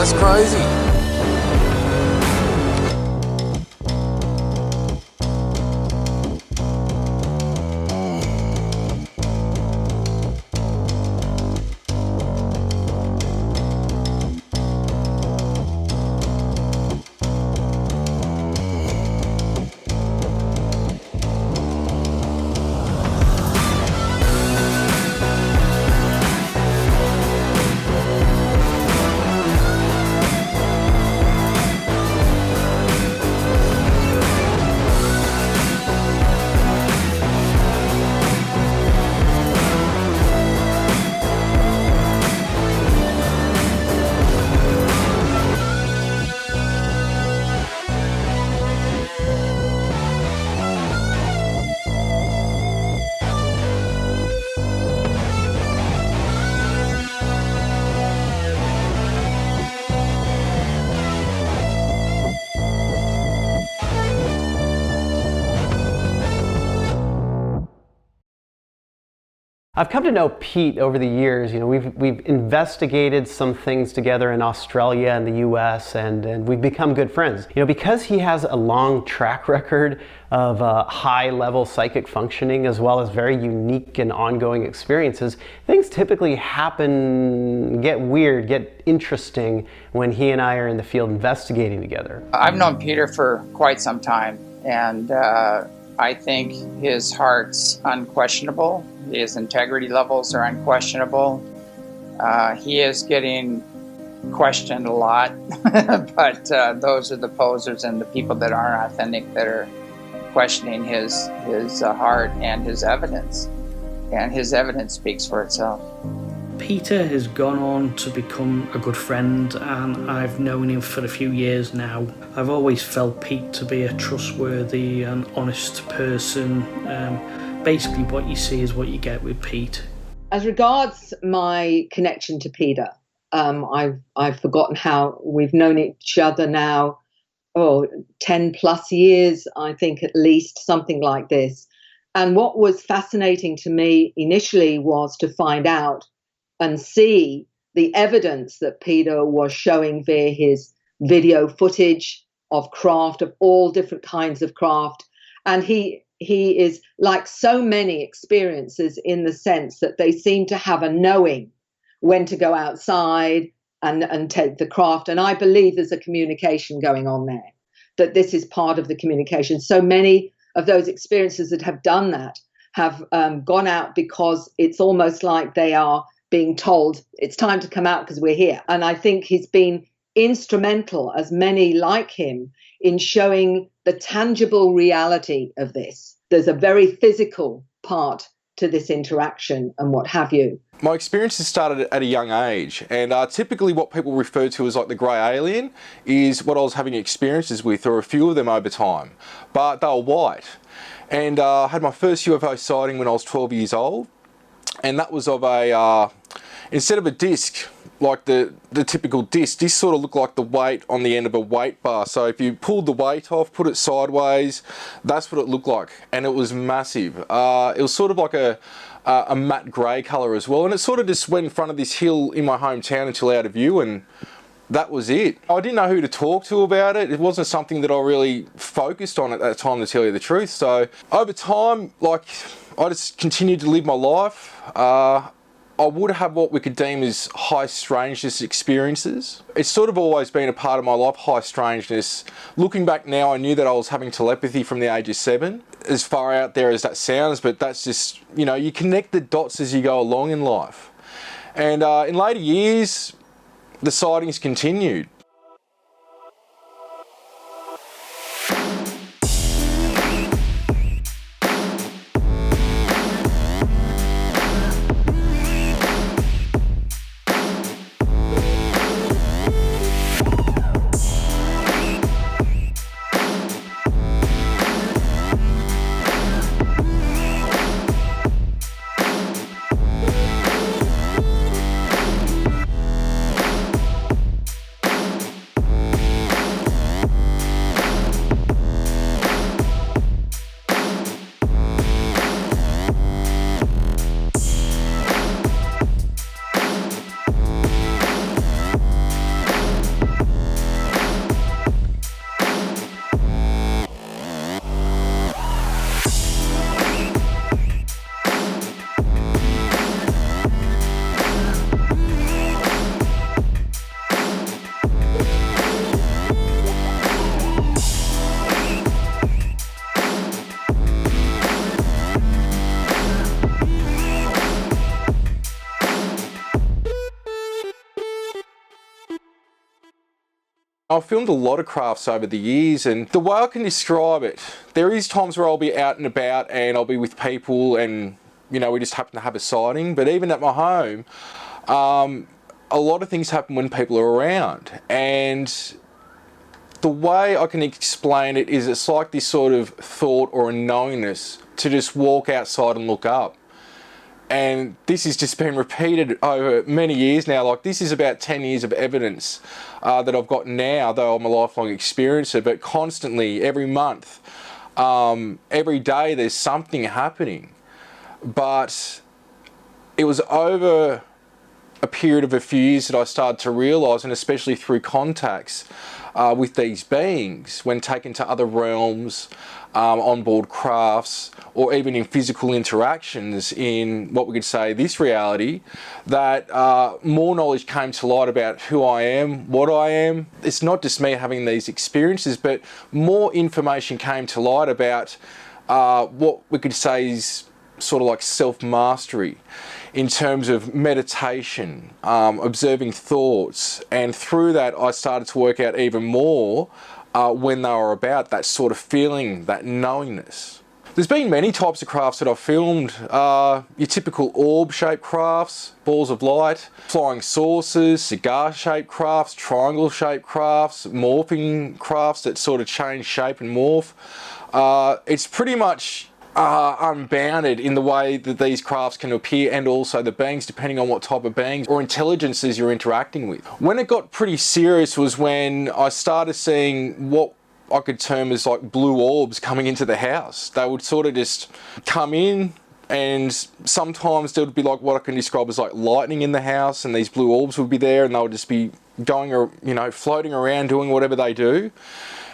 That's crazy. I've come to know Pete over the years. You know, we've investigated some things together in Australia and the US, and we've become good friends. You know, because he has a long track record of high-level psychic functioning as well as very unique and ongoing experiences, things typically happen, get weird, get interesting when he and I are in the field investigating together. I've known Peter for quite some time, and I think his heart's unquestionable. His integrity levels are unquestionable. He is getting questioned a lot, but those are the posers and the people that aren't authentic that are questioning his heart and his evidence. And his evidence speaks for itself. Peter has gone on to become a good friend, and I've known him for a few years now. I've always felt Pete to be a trustworthy and honest person. Basically what you see is what you get with Pete. As regards my connection to Peter, I've forgotten how we've known each other now, 10 plus years, I think at least, something like this. And what was fascinating to me initially was to find out and see the evidence that Peter was showing via his video footage of craft, of all different kinds of craft. And he is like so many experiences in the sense that they seem to have a knowing when to go outside and take the craft. And I believe there's a communication going on there, that this is part of the communication. So many of those experiences that have done that have gone out because it's almost like they are being told it's time to come out because we're here. And I think he's been instrumental, as many like him, in showing the tangible reality of this. There's a very physical part to this interaction and what have you. My experiences started at a young age, and typically what people refer to as like the grey alien is what I was having experiences with, or a few of them over time, but they were white. And I had my first UFO sighting when I was 12 years old, and that was of a, instead of a disc, like the typical disc, this sort of looked like the weight on the end of a weight bar. So if you pulled the weight off, put it sideways, that's what it looked like. And it was massive. It was sort of like a matte grey colour as well. And it sort of just went in front of this hill in my hometown until out of view, and that was it. I didn't know who to talk to about it. It wasn't something that I really focused on at that time, to tell you the truth. So over time, like, I just continued to live my life. I would have what we could deem as high strangeness experiences. It's sort of always been a part of my life, high strangeness. Looking back now, I knew that I was having telepathy from the age of 7. As far out there as that sounds, but that's just, you know, you connect the dots as you go along in life. And in later years, the sightings continued. I've filmed a lot of crafts over the years, and the way I can describe it, there is times where I'll be out and about and I'll be with people and, you know, we just happen to have a sighting. But even at my home, a lot of things happen when people are around. And the way I can explain it is it's like this sort of thought or a knowingness to just walk outside and look up. And this has just been repeated over many years now. Like, this is about 10 years of evidence that I've got now, though I'm a lifelong experiencer, but constantly, every month, every day, there's something happening. But it was over a period of a few years that I started to realise, and especially through contacts with these beings, when taken to other realms, on board crafts, or even in physical interactions in what we could say this reality, that more knowledge came to light about who I am, what I am. It's not just me having these experiences, but more information came to light about what we could say is sort of like self-mastery in terms of meditation, observing thoughts, and through that I started to work out even more when they were about, that sort of feeling, that knowingness. There's been many types of crafts that I've filmed. Your typical orb-shaped crafts, balls of light, flying saucers, cigar-shaped crafts, triangle-shaped crafts, morphing crafts that sort of change shape and morph. It's pretty much unbounded in the way that these crafts can appear, and also the beings, depending on what type of beings or intelligences you're interacting with. When it got pretty serious was when I started seeing what I could term as like blue orbs coming into the house. They would sort of just come in, and sometimes there would be like what I can describe as like lightning in the house, and these blue orbs would be there, and they would just be going, you know, floating around doing whatever they do.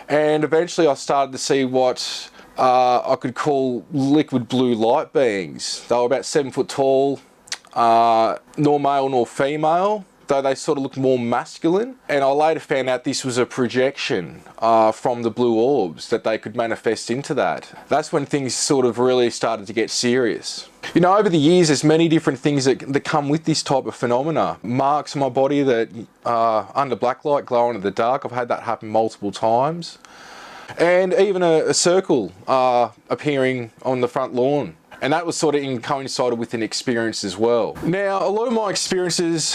And eventually I started to see what I could call liquid blue light beings. They were about 7 foot tall, nor male nor female, though they sort of looked more masculine. And I later found out this was a projection from the blue orbs, that they could manifest into that. That's when things sort of really started to get serious. You know, over the years, there's many different things that come with this type of phenomena. Marks on my body that under black light, glow in the dark. I've had that happen multiple times. And even a circle appearing on the front lawn. And that was sort of coincided with an experience as well. Now, a lot of my experiences,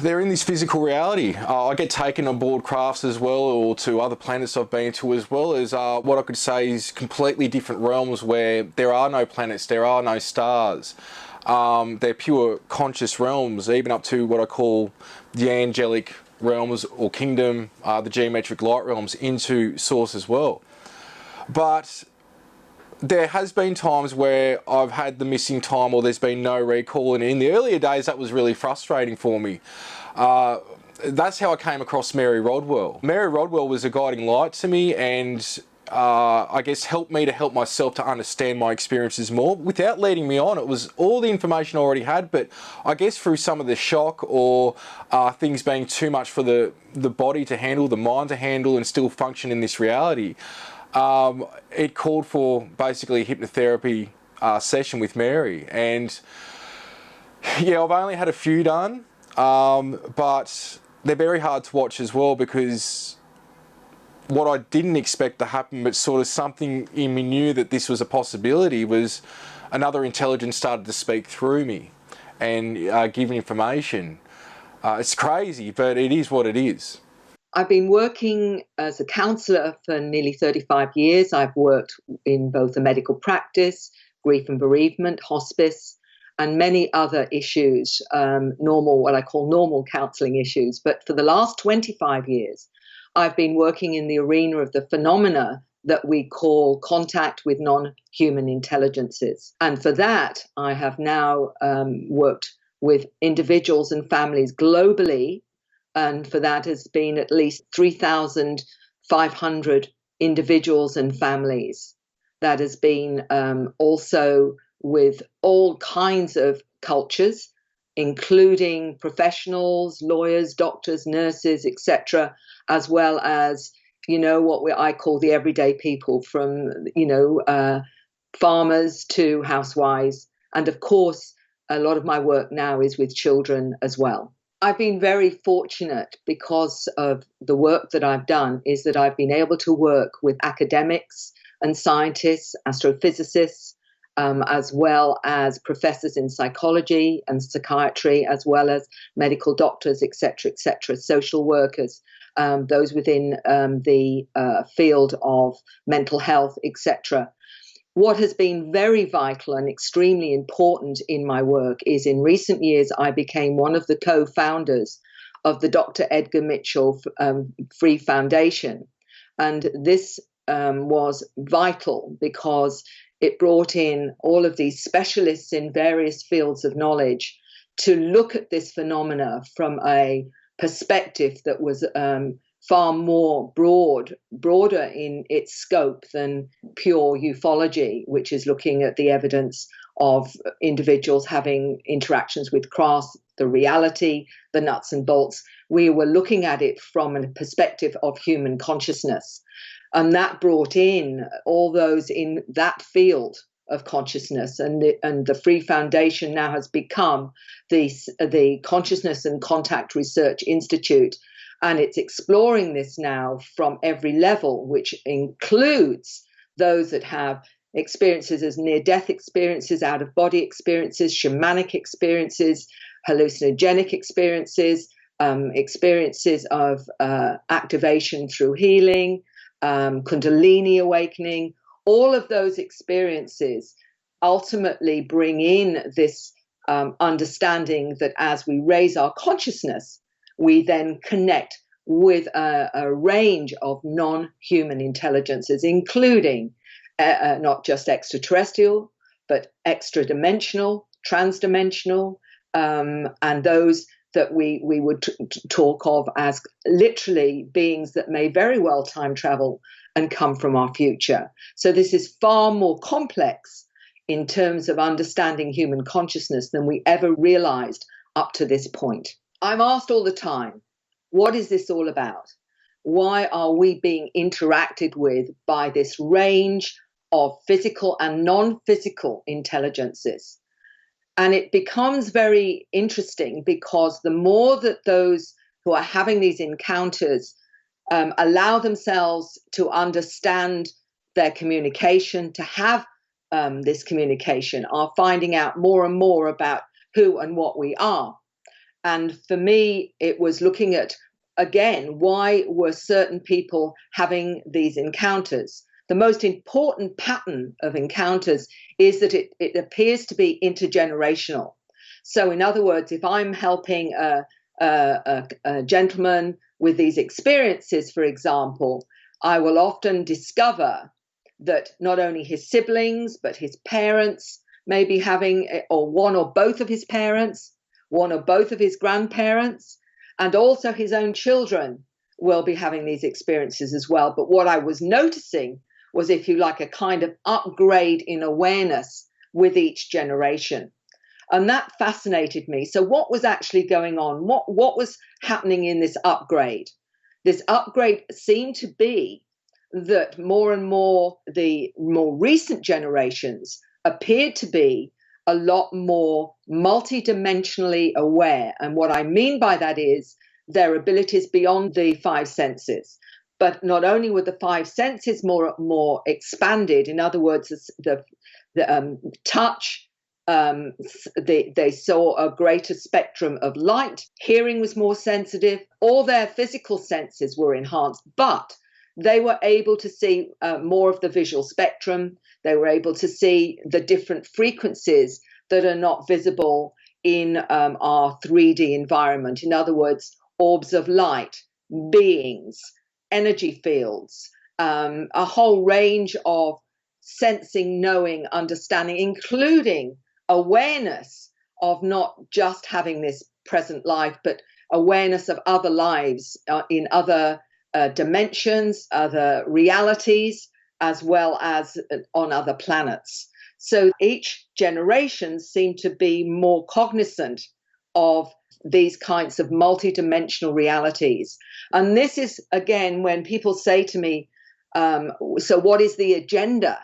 they're in this physical reality. I get taken on board crafts as well, or to other planets I've been to, as well as what I could say is completely different realms where there are no planets, there are no stars. They're pure conscious realms, even up to what I call the angelic realms or kingdom, the geometric light realms, into source as well. But there has been times where I've had the missing time, or there's been no recall, and in the earlier days that was really frustrating for me. That's how I came across Mary Rodwell. Mary Rodwell was a guiding light to me, and I guess helped me to help myself to understand my experiences more without leading me on. It was all the information I already had, but I guess through some of the shock or things being too much for the body to handle, the mind to handle, and still function in this reality, it called for basically a hypnotherapy session with Mary. And yeah, I've only had a few done, but they're very hard to watch as well, because what I didn't expect to happen, but sort of something in me knew that this was a possibility, was another intelligence started to speak through me and give me information. It's crazy, but it is what it is. I've been working as a counsellor for nearly 35 years. I've worked in both the medical practice, grief and bereavement, hospice, and many other issues, what I call normal counselling issues. But for the last 25 years, I've been working in the arena of the phenomena that we call contact with non-human intelligences. And for that, I have now worked with individuals and families globally. And for that has been at least 3,500 individuals and families. That has been also with all kinds of cultures, including professionals, lawyers, doctors, nurses, etc., as well as, what I call the everyday people, from, farmers to housewives. And of course, a lot of my work now is with children as well. I've been very fortunate because of the work that I've done, is that I've been able to work with academics and scientists, astrophysicists, as well as professors in psychology and psychiatry, as well as medical doctors, etc., social workers, those within the field of mental health, etc. What has been very vital and extremely important in my work is in recent years, I became one of the co-founders of the Dr. Edgar Mitchell Free Foundation. And this was vital because it brought in all of these specialists in various fields of knowledge to look at this phenomena from a perspective that was far more broader in its scope than pure ufology, which is looking at the evidence of individuals having interactions with craft, the reality, the nuts and bolts. We were looking at it from a perspective of human consciousness. And that brought in all those in that field of consciousness, and the Free Foundation now has become the Consciousness and Contact Research Institute. And it's exploring this now from every level, which includes those that have experiences as near-death experiences, out-of-body experiences, shamanic experiences, hallucinogenic experiences, experiences of activation through healing, Kundalini awakening. All of those experiences ultimately bring in this understanding that as we raise our consciousness, we then connect with a range of non-human intelligences, including not just extraterrestrial, but extra-dimensional, trans-dimensional, and those that we would talk of as literally beings that may very well time travel and come from our future. So this is far more complex in terms of understanding human consciousness than we ever realized up to this point. I'm asked all the time, what is this all about? Why are we being interacted with by this range of physical and non-physical intelligences? And it becomes very interesting because the more that those who are having these encounters allow themselves to understand their communication, to have this communication, are finding out more and more about who and what we are. And for me, it was looking at, again, why were certain people having these encounters? The most important pattern of encounters is that it appears to be intergenerational. So in other words, if I'm helping a gentleman with these experiences, for example, I will often discover that not only his siblings, but his parents may be having, or one or both of his parents, one or both of his grandparents, and also his own children will be having these experiences as well. But what I was noticing was, if you like, a kind of upgrade in awareness with each generation. And that fascinated me. So what was actually going on? What was happening in this upgrade? This upgrade seemed to be that more and more the more recent generations appeared to be a lot more multidimensionally aware. And what I mean by that is their abilities beyond the five senses. But not only were the five senses more expanded, in other words, the touch, they saw a greater spectrum of light, hearing was more sensitive, all their physical senses were enhanced, but they were able to see more of the visual spectrum. They were able to see the different frequencies that are not visible in our 3D environment. In other words, orbs of light, beings, energy fields, a whole range of sensing, knowing, understanding, including awareness of not just having this present life, but awareness of other lives in other dimensions, other realities, as well as on other planets. So each generation seemed to be more cognizant of these kinds of multidimensional realities. And this is, again, when people say to me, so what is the agenda?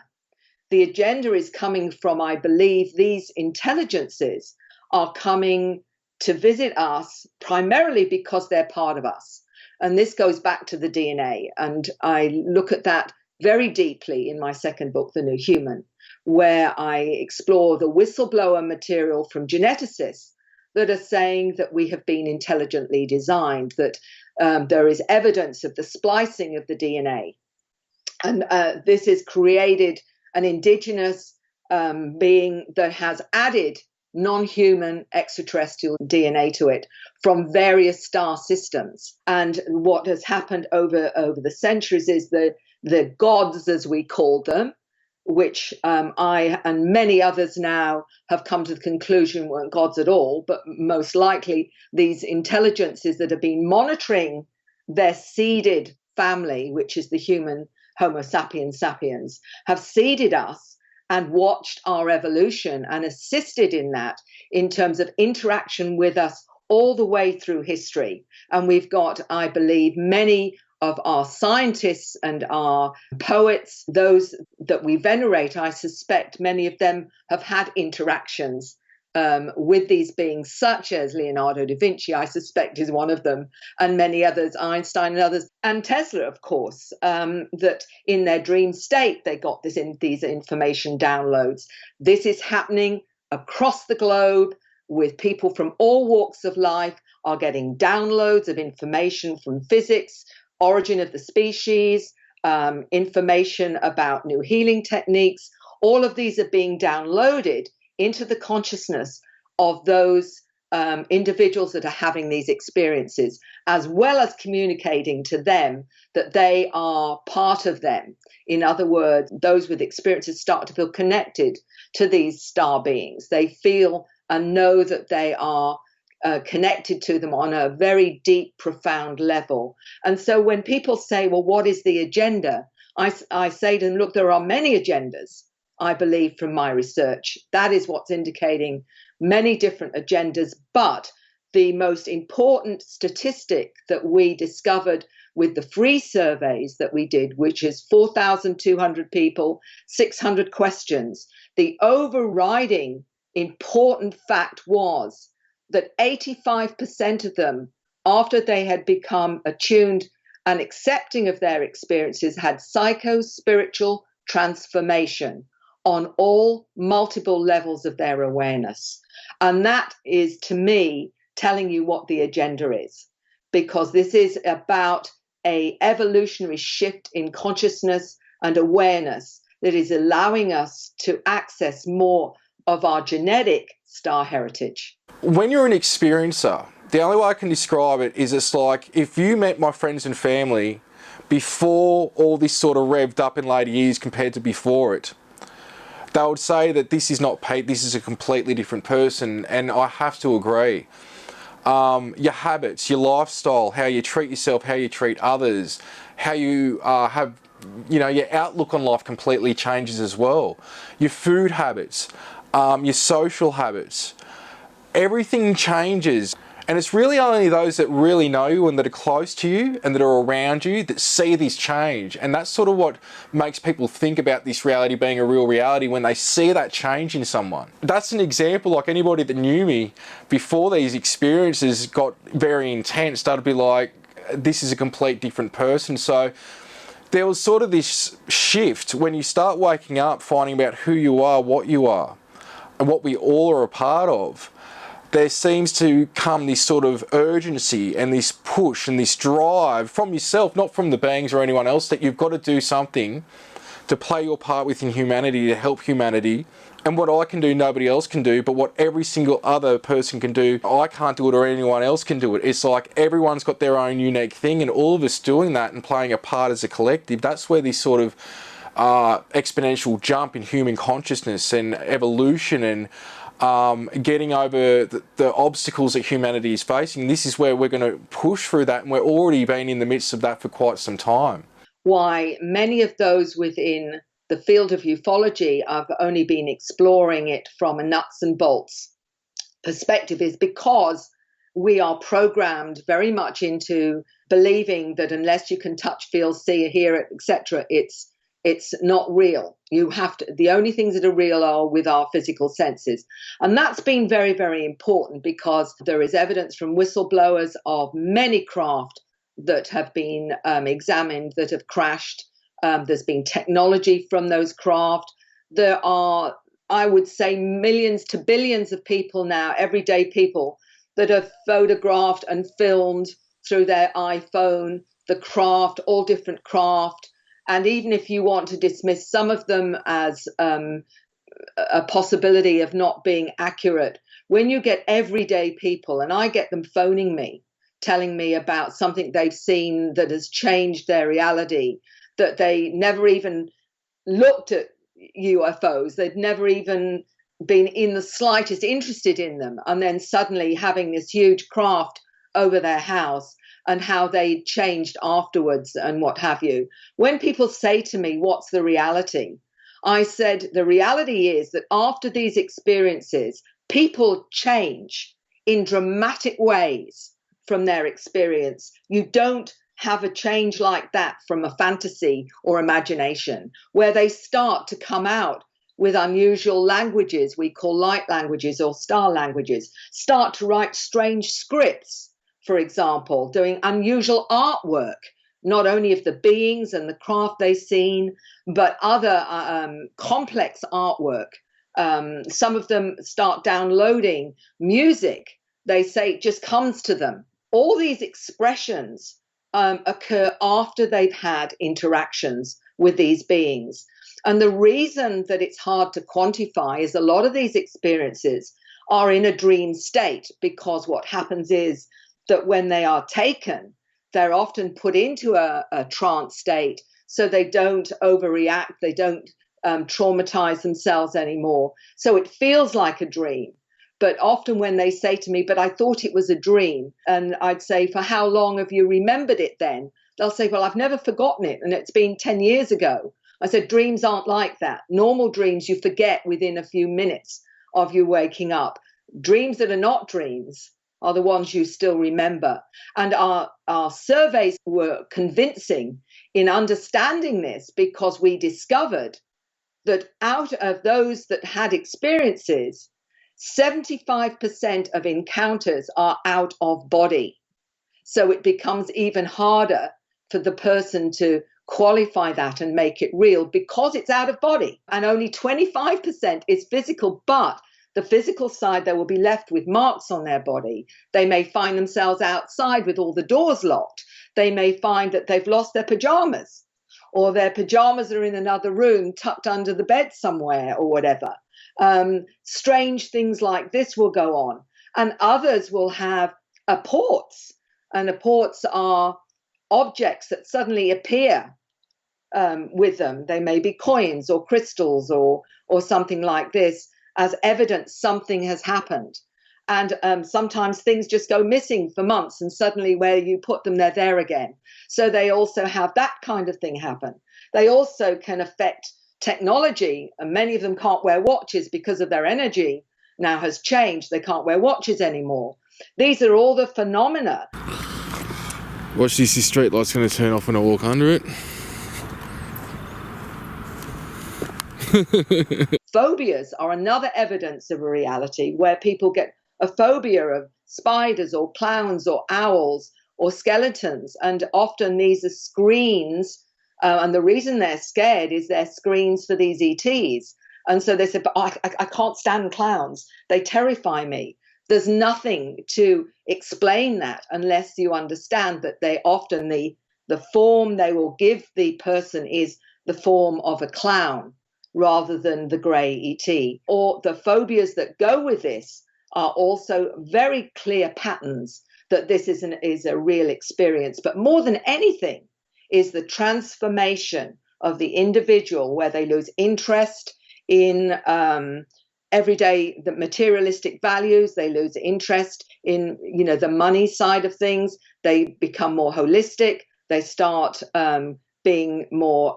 The agenda is coming from, I believe, these intelligences are coming to visit us primarily because they're part of us. And this goes back to the DNA. And I look at that very deeply in my second book, The New Human, where I explore the whistleblower material from geneticists that are saying that we have been intelligently designed, that there is evidence of the splicing of the DNA. And this has created an indigenous being that has added non-human extraterrestrial DNA to it from various star systems. And what has happened over the centuries is the gods, as we call them, which I and many others now have come to the conclusion weren't gods at all, but most likely these intelligences that have been monitoring their seeded family, which is the human Homo sapiens sapiens, have seeded us and watched our evolution and assisted in that in terms of interaction with us all the way through history. And we've got, I believe, many of our scientists and our poets, those that we venerate, I suspect many of them have had interactions with these beings, such as Leonardo da Vinci, I suspect is one of them, and many others, Einstein and others, and Tesla, of course, that in their dream state, they got these information downloads. This is happening across the globe with people from all walks of life are getting downloads of information from physics, origin of the species, information about new healing techniques. All of these are being downloaded into the consciousness of those individuals that are having these experiences, as well as communicating to them that they are part of them. In other words, those with experiences start to feel connected to these star beings. They feel and know that they are connected to them on a very deep, profound level. And so when people say, well, what is the agenda? I say to them, look, there are many agendas. I believe from my research, that is what's indicating many different agendas. But the most important statistic that we discovered with the free surveys that we did, which is 4,200 people, 600 questions, the overriding important fact was that 85% of them, after they had become attuned and accepting of their experiences, had psycho-spiritual transformation on all multiple levels of their awareness. And that is, to me, telling you what the agenda is, because this is about an evolutionary shift in consciousness and awareness that is allowing us to access more of our genetic star heritage. When you're an experiencer, the only way I can describe it is it's like if you met my friends and family before all this sort of revved up in later years compared to before it, they would say that this is not Pete, this is a completely different person, and I have to agree. Your habits, your lifestyle, how you treat yourself, how you treat others, how you have, your outlook on life completely changes as well. Your food habits, your social habits, everything changes. And it's really only those that really know you and that are close to you and that are around you that see this change. And that's sort of what makes people think about this reality being a real reality, when they see that change in someone. That's an example. Like anybody that knew me before these experiences got very intense started to be like, this is a complete different person. So there was sort of this shift when you start waking up, finding out who you are, what you are, and what we all are a part of. There seems to come this sort of urgency and this push and this drive from yourself, not from the beings or anyone else, that you've got to do something to play your part within humanity, to help humanity. And what I can do, nobody else can do, but what every single other person can do, I can't do it or anyone else can do it. It's like everyone's got their own unique thing, and all of us doing that and playing a part as a collective, that's where this sort of exponential jump in human consciousness and evolution and getting over the obstacles that humanity is facing, this is where we're going to push through that, and we're already been in the midst of that for quite some time. Why many of those within the field of ufology have only been exploring it from a nuts and bolts perspective is because we are programmed very much into believing that unless you can touch, feel, see, hear it, etc., it's It's not real. You have to, the only things that are real are with our physical senses. And that's been very, very important because there is evidence from whistleblowers of many craft that have been examined that have crashed. There's been technology from those craft. There are, I would say, millions to billions of people now, everyday people, that have photographed and filmed through their iPhone the craft, all different craft. And even if you want to dismiss some of them as a possibility of not being accurate, when you get everyday people, and I get them phoning me, telling me about something they've seen that has changed their reality, that they never even looked at UFOs, they'd never even been in the slightest interested in them, and then suddenly having this huge craft over their house and how they changed afterwards and what have you. When people say to me, what's the reality? I said, the reality is that after these experiences, people change in dramatic ways from their experience. You don't have a change like that from a fantasy or imagination, where they start to come out with unusual languages we call light languages or star languages, start to write strange scripts, for example, doing unusual artwork, not only of the beings and the craft they've seen, but other complex artwork. Some of them start downloading music. They say it just comes to them. All these expressions occur after they've had interactions with these beings. And the reason that it's hard to quantify is a lot of these experiences are in a dream state, because what happens is that when they are taken, they're often put into a trance state so they don't overreact, they don't traumatize themselves anymore. So it feels like a dream. But often when they say to me, but I thought it was a dream, and I'd say, for how long have you remembered it then? They'll say, well, I've never forgotten it, and it's been 10 years ago. I said, dreams aren't like that. Normal dreams you forget within a few minutes of you waking up. Dreams that are not dreams are the ones you still remember. And our surveys were convincing in understanding this, because we discovered that out of those that had experiences, 75% of encounters are out of body. So it becomes even harder for the person to qualify that and make it real, because it's out of body. And only 25% is physical, but the physical side, they will be left with marks on their body. They may find themselves outside with all the doors locked. They may find that they've lost their pajamas, or their pajamas are in another room tucked under the bed somewhere, or whatever. Strange things like this will go on. And others will have apports, and apports are objects that suddenly appear with them. They may be coins or crystals or something like this, as evidence something has happened. And sometimes things just go missing for months, and suddenly where you put them, they're there again. So they also have that kind of thing happen. They also can affect technology, and many of them can't wear watches because of their energy now has changed. They can't wear watches anymore. These are all the phenomena. Watch this, the street light's going to turn off when I walk under it. Phobias are another evidence of a reality, where people get a phobia of spiders or clowns or owls or skeletons. And often these are screens. And the reason they're scared is they're screens for these ETs. And so they say, but I can't stand clowns. They terrify me. There's nothing to explain that unless you understand that they often, the form they will give the person is the form of a clown rather than the grey ET. Or the phobias that go with this are also very clear patterns that this is a real experience. But more than anything is the transformation of the individual, where they lose interest in everyday, the materialistic values. They lose interest in, the money side of things. They become more holistic. They start being more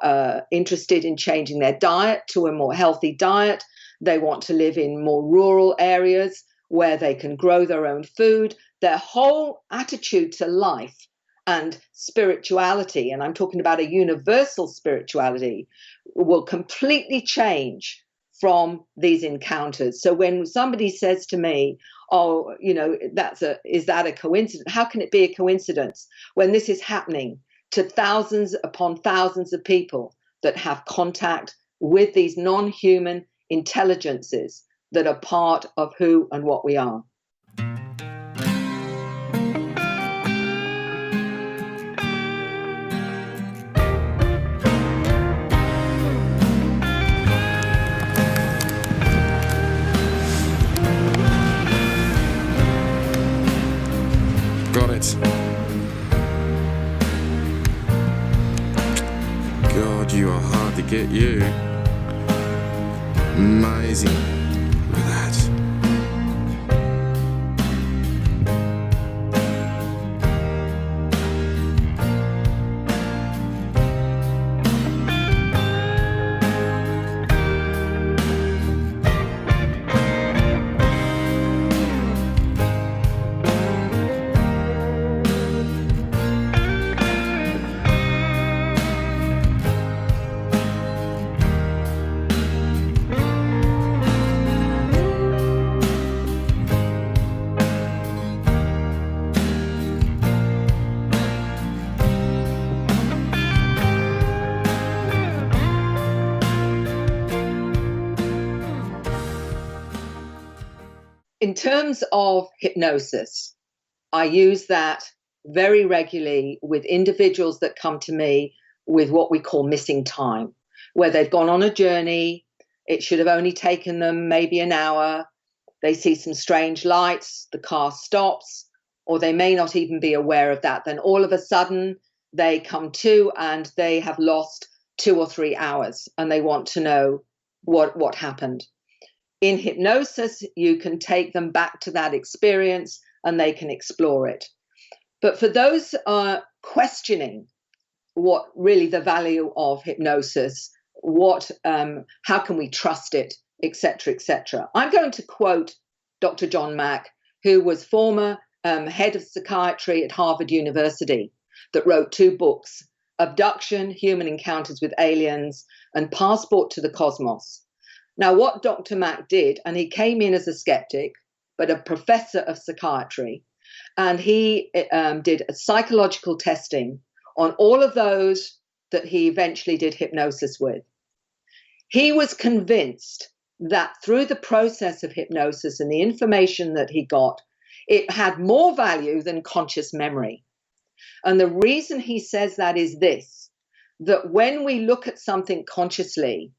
interested in changing their diet to a more healthy diet. They want to live in more rural areas where they can grow their own food. Their whole attitude to life and spirituality, and I'm talking about a universal spirituality, will completely change from these encounters. So when somebody says to me, oh, you know, is that a coincidence? How can it be a coincidence when this is happening to thousands upon thousands of people that have contact with these non-human intelligences that are part of who and what we are? Got it. God, you are hard to get, you. Amazing. Look at that. In terms of hypnosis, I use that very regularly with individuals that come to me with what we call missing time, where they've gone on a journey. It should have only taken them maybe an hour. They see some strange lights, the car stops, or they may not even be aware of that. Then all of a sudden they come to and they have lost 2 or 3 hours and they want to know what happened. In hypnosis, you can take them back to that experience and they can explore it. But for those questioning what really the value of hypnosis, how can we trust it, etc., etc., I'm going to quote Dr. John Mack, who was former head of psychiatry at Harvard University, that wrote 2 books, Abduction, Human Encounters with Aliens, and Passport to the Cosmos. Now, what Dr. Mack did, and he came in as a skeptic, but a professor of psychiatry, and he did a psychological testing on all of those that he eventually did hypnosis with. He was convinced that through the process of hypnosis and the information that he got, it had more value than conscious memory. And the reason he says that is this, that when we look at something consciously,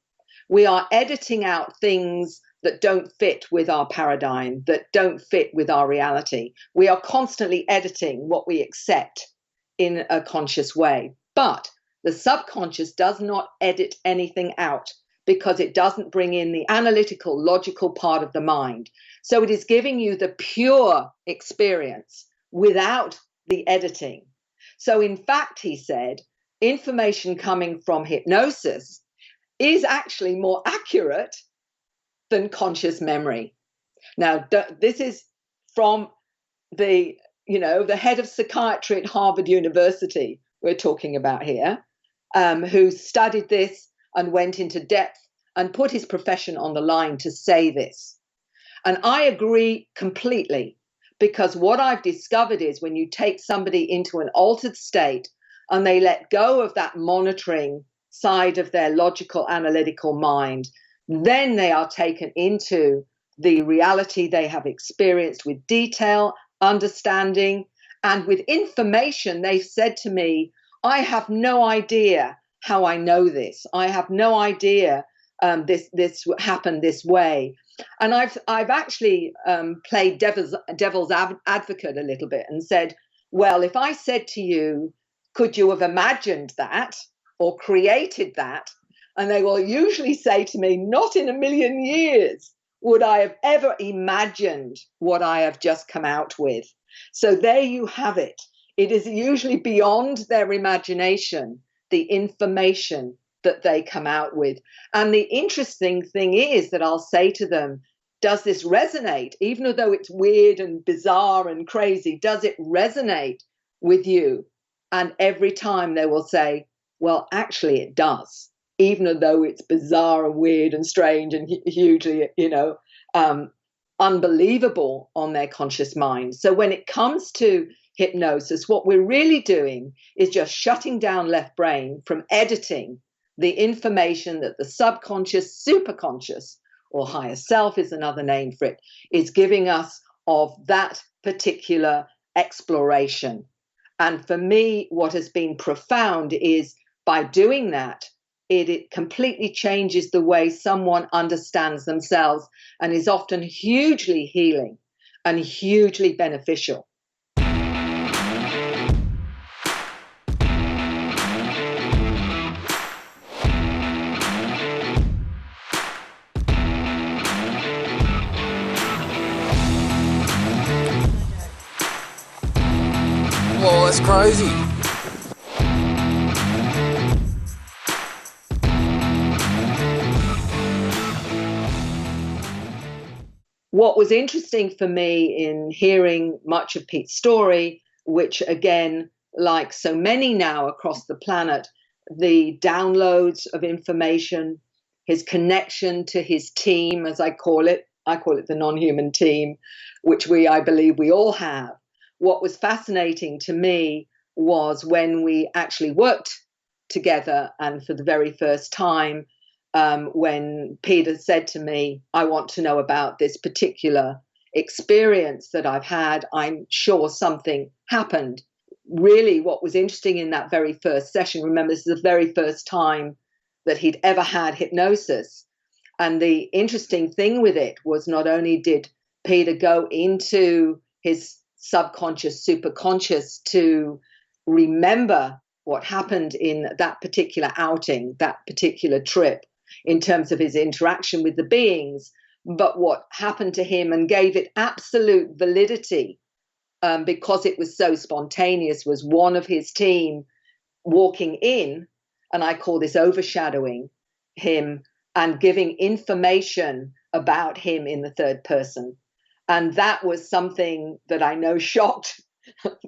we are editing out things that don't fit with our paradigm, that don't fit with our reality. We are constantly editing what we accept in a conscious way. But the subconscious does not edit anything out because it doesn't bring in the analytical, logical part of the mind. So it is giving you the pure experience without the editing. So in fact, he said, information coming from hypnosis is actually more accurate than conscious memory. Now, this is from the head of psychiatry at Harvard University we're talking about here, who studied this and went into depth and put his profession on the line to say this. And I agree completely, because what I've discovered is when you take somebody into an altered state and they let go of that monitoring side of their logical, analytical mind, then they are taken into the reality they have experienced with detail, understanding, and with information. They've said to me, I have no idea how I know this. I have no idea this happened this way. And I've actually played devil's advocate a little bit and said, well, if I said to you, could you have imagined that or created that? And they will usually say to me, not in a million years would I have ever imagined what I have just come out with. So there you have it. It is usually beyond their imagination, the information that they come out with. And the interesting thing is that I'll say to them, does this resonate? Even though it's weird and bizarre and crazy, does it resonate with you? And every time they will say, well, actually it does, even though it's bizarre and weird and strange and hugely, unbelievable on their conscious mind. So when it comes to hypnosis, what we're really doing is just shutting down left brain from editing the information that the subconscious, superconscious, or higher self is another name for it, is giving us of that particular exploration. And for me, what has been profound is by doing that, it completely changes the way someone understands themselves and is often hugely healing and hugely beneficial. Whoa, that's crazy. What was interesting for me in hearing much of Pete's story, which again, like so many now across the planet, the downloads of information, his connection to his team, as I call it the non-human team, which I believe we all have. What was fascinating to me was when we actually worked together, and for the very first time, when Peter said to me, I want to know about this particular experience that I've had, I'm sure something happened. Really, what was interesting in that very first session, remember, this is the very first time that he'd ever had hypnosis. And the interesting thing with it was not only did Peter go into his subconscious, superconscious to remember what happened in that particular outing, that particular trip, in terms of his interaction with the beings, but what happened to him and gave it absolute validity because it was so spontaneous was one of his team walking in, and I call this overshadowing him and giving information about him in the third person. And that was something that I know shocked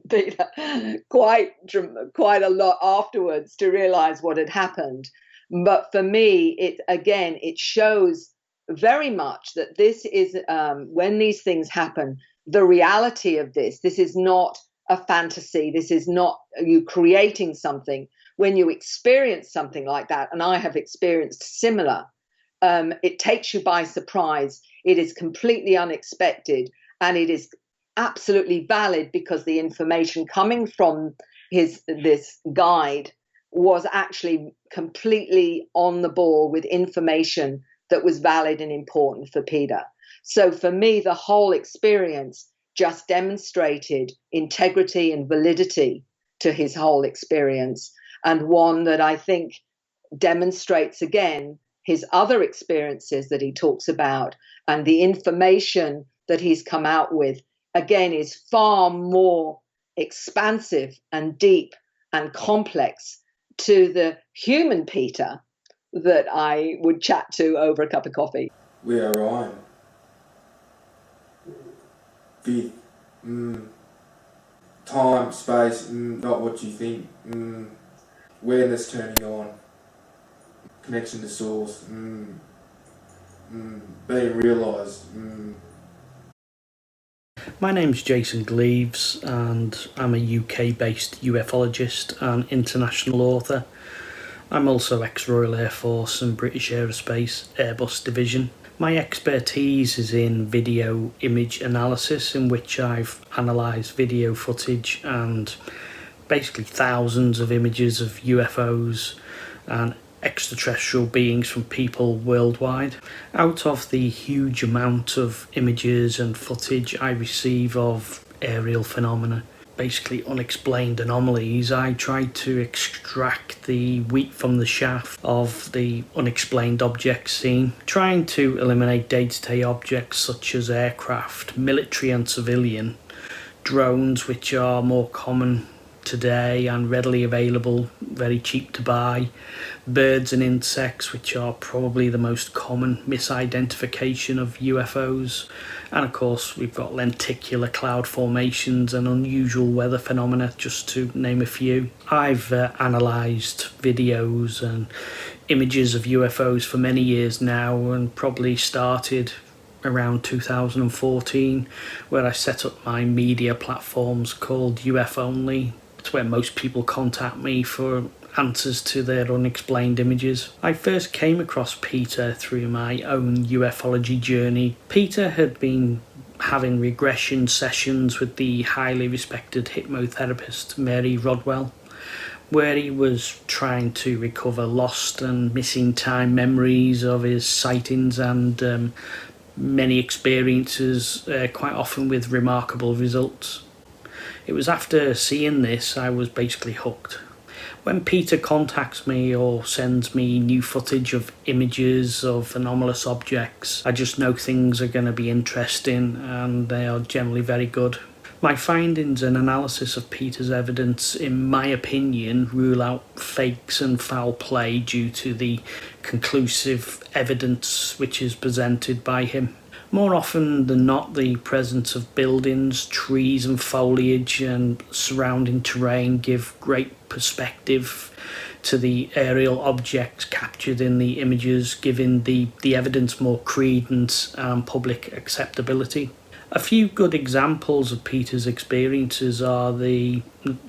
Peter quite a lot afterwards to realize what had happened. But for me, it shows very much that this is, when these things happen, the reality of this is not a fantasy. This is not you creating something. When you experience something like that, and I have experienced similar, it takes you by surprise. It is completely unexpected, and it is absolutely valid because the information coming from this guide was actually completely on the ball with information that was valid and important for Peter. So for me, the whole experience just demonstrated integrity and validity to his whole experience, and one that I think demonstrates again his other experiences that he talks about, and the information that he's come out with, again, is far more expansive and deep and complex to the human Peter that I would chat to over a cup of coffee. We are Ryan. Fifth. Time, space, not what you think. Awareness turning on. Connection to source. Being realised. My name's Jason Gleaves, and I'm a UK-based ufologist and international author. I'm also ex-Royal Air Force and British Aerospace Airbus Division. My expertise is in video image analysis, in which I've analysed video footage and basically thousands of images of UFOs and extraterrestrial beings from people worldwide. Out of the huge amount of images and footage I receive of aerial phenomena, basically unexplained anomalies, I try to extract the wheat from the chaff of the unexplained objects seen, trying to eliminate day-to-day objects such as aircraft, military and civilian, drones, which are more common today and readily available, very cheap to buy. Birds and insects, which are probably the most common misidentification of UFOs. And of course, we've got lenticular cloud formations and unusual weather phenomena, just to name a few. I've analysed videos and images of UFOs for many years now, and probably started around 2014, where I set up my media platforms called UF Only. It's where most people contact me for answers to their unexplained images. I first came across Peter through my own ufology journey. Peter had been having regression sessions with the highly respected hypnotherapist Mary Rodwell, where he was trying to recover lost and missing time memories of his sightings and many experiences, quite often with remarkable results. It was after seeing this I was basically hooked. When Peter contacts me or sends me new footage of images of anomalous objects, I just know things are going to be interesting, and they are generally very good. My findings and analysis of Peter's evidence, in my opinion, rule out fakes and foul play due to the conclusive evidence which is presented by him. More often than not, the presence of buildings, trees and foliage and surrounding terrain give great perspective to the aerial objects captured in the images, giving the evidence more credence and public acceptability. A few good examples of Peter's experiences are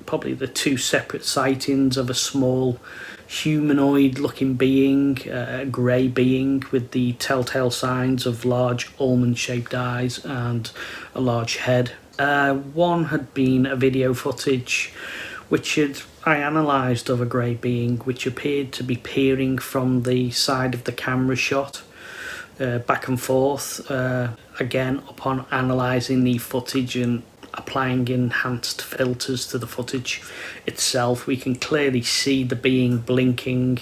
probably the two separate sightings of a small humanoid-looking being, a grey being with the telltale signs of large almond-shaped eyes and a large head. One had been a video footage which I analysed of a grey being which appeared to be peering from the side of the camera shot, back and forth. Again, upon analysing the footage and applying enhanced filters to the footage itself, we can clearly see the being blinking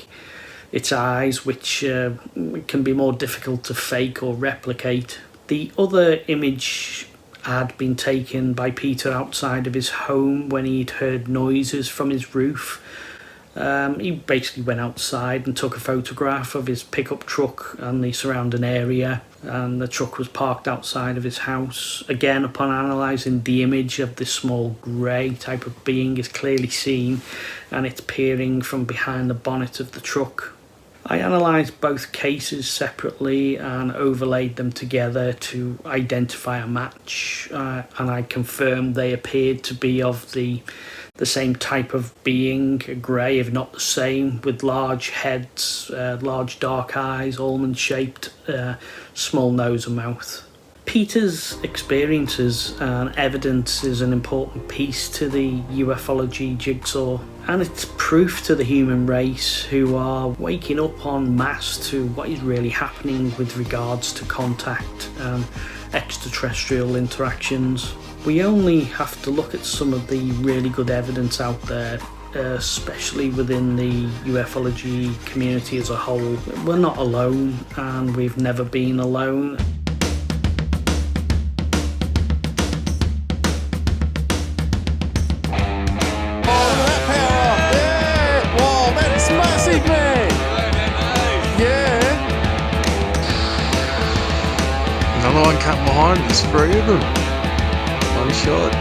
its eyes, which can be more difficult to fake or replicate. The other image had been taken by Peter outside of his home when he'd heard noises from his roof. He basically went outside and took a photograph of his pickup truck and the surrounding area, and the truck was parked outside of his house. Again, upon analysing the image of this small grey type of being is clearly seen, and it's peering from behind the bonnet of the truck. I analysed both cases separately and overlaid them together to identify a match, and I confirmed they appeared to be of the same type of being, grey if not the same, with large heads, large dark eyes, almond-shaped, small nose and mouth. Peter's experiences and evidence is an important piece to the ufology jigsaw, and it's proof to the human race who are waking up en masse to what is really happening with regards to contact and extraterrestrial interactions. We only have to look at some of the really good evidence out there, especially within the ufology community as a whole. We're not alone, and we've never been alone. Another one cut behind, there's 3 of them. One shot.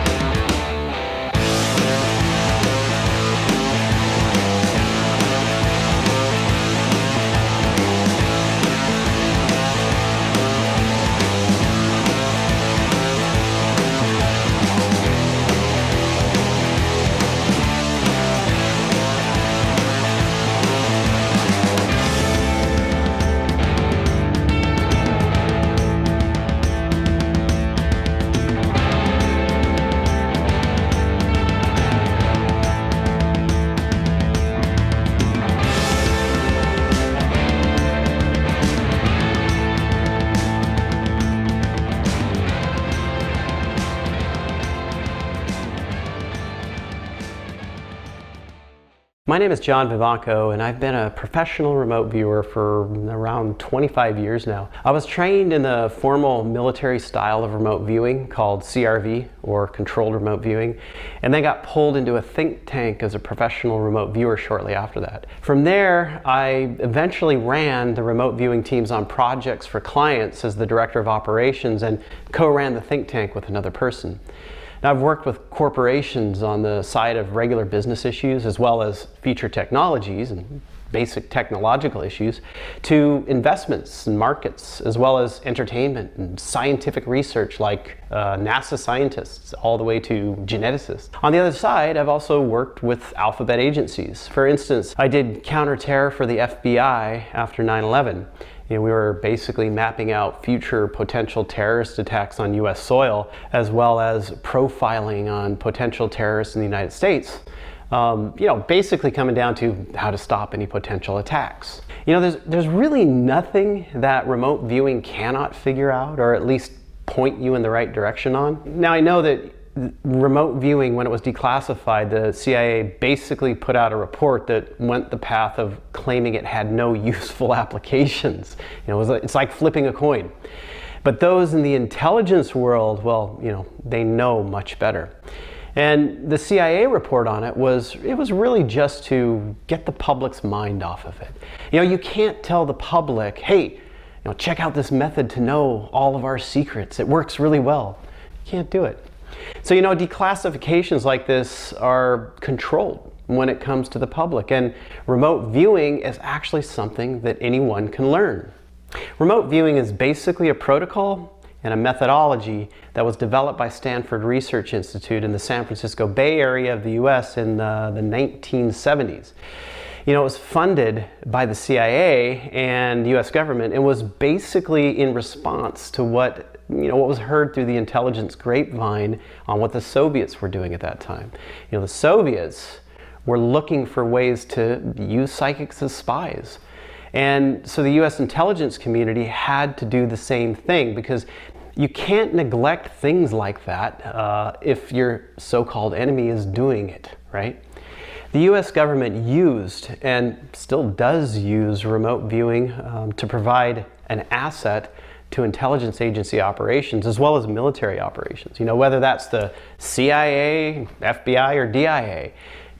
My name is John Vivanco, and I've been a professional remote viewer for around 25 years now. I was trained in the formal military style of remote viewing called CRV, or controlled remote viewing, and then got pulled into a think tank as a professional remote viewer shortly after that. From there, I eventually ran the remote viewing teams on projects for clients as the director of operations and co-ran the think tank with another person. Now, I've worked with corporations on the side of regular business issues as well as feature technologies and basic technological issues to investments and markets as well as entertainment and scientific research like NASA scientists all the way to geneticists. On the other side, I've also worked with alphabet agencies. For instance, I did counterterror for the FBI after 9/11. We were basically mapping out future potential terrorist attacks on US soil, as well as profiling on potential terrorists in the United States. Basically coming down to how to stop any potential attacks. There's really nothing that remote viewing cannot figure out, or at least point you in the right direction on. Now, I know that remote viewing, when it was declassified, the CIA basically put out a report that went the path of claiming it had no useful applications. It's like flipping a coin. But those in the intelligence world, well, they know much better. And the CIA report on it was really just to get the public's mind off of it. You can't tell the public, hey, check out this method to know all of our secrets. It works really well. You can't do it. So, declassifications like this are controlled when it comes to the public, and remote viewing is actually something that anyone can learn. Remote viewing is basically a protocol and a methodology that was developed by Stanford Research Institute in the San Francisco Bay Area of the US in the 1970s. It was funded by the CIA and the US government and was basically in response to what was heard through the intelligence grapevine on what the Soviets were doing at that time. The Soviets were looking for ways to use psychics as spies. And so the US intelligence community had to do the same thing, because you can't neglect things like that if your so-called enemy is doing it, right? The US government used, and still does use, remote viewing to provide an asset to intelligence agency operations as well as military operations. Whether that's the CIA, FBI, or DIA,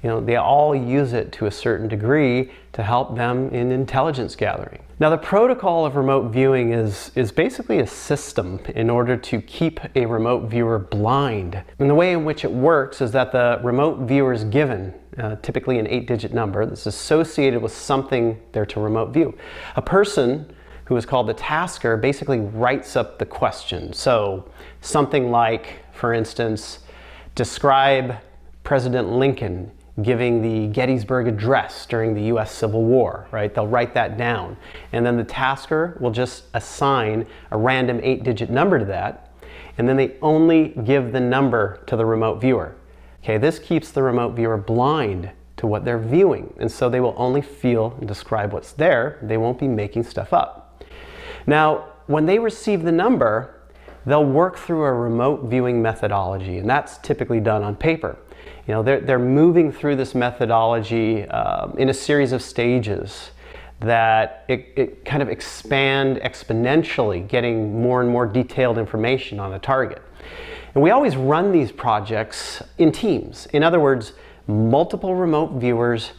they all use it to a certain degree to help them in intelligence gathering. Now, the protocol of remote viewing is basically a system in order to keep a remote viewer blind. And the way in which it works is that the remote viewer is given typically an 8-digit number that's associated with something they're to remote view. A person who is called the tasker basically writes up the question. So something like, for instance, describe President Lincoln giving the Gettysburg Address during the US Civil War, right? They'll write that down. And then the tasker will just assign a random 8-digit number to that, and then they only give the number to the remote viewer. Okay, this keeps the remote viewer blind to what they're viewing, and so they will only feel and describe what's there. They won't be making stuff up. Now, when they receive the number, they'll work through a remote viewing methodology, and that's typically done on paper. They're moving through this methodology in a series of stages that it kind of expand exponentially, getting more and more detailed information on a target. And we always run these projects in teams. In other words, multiple remote viewers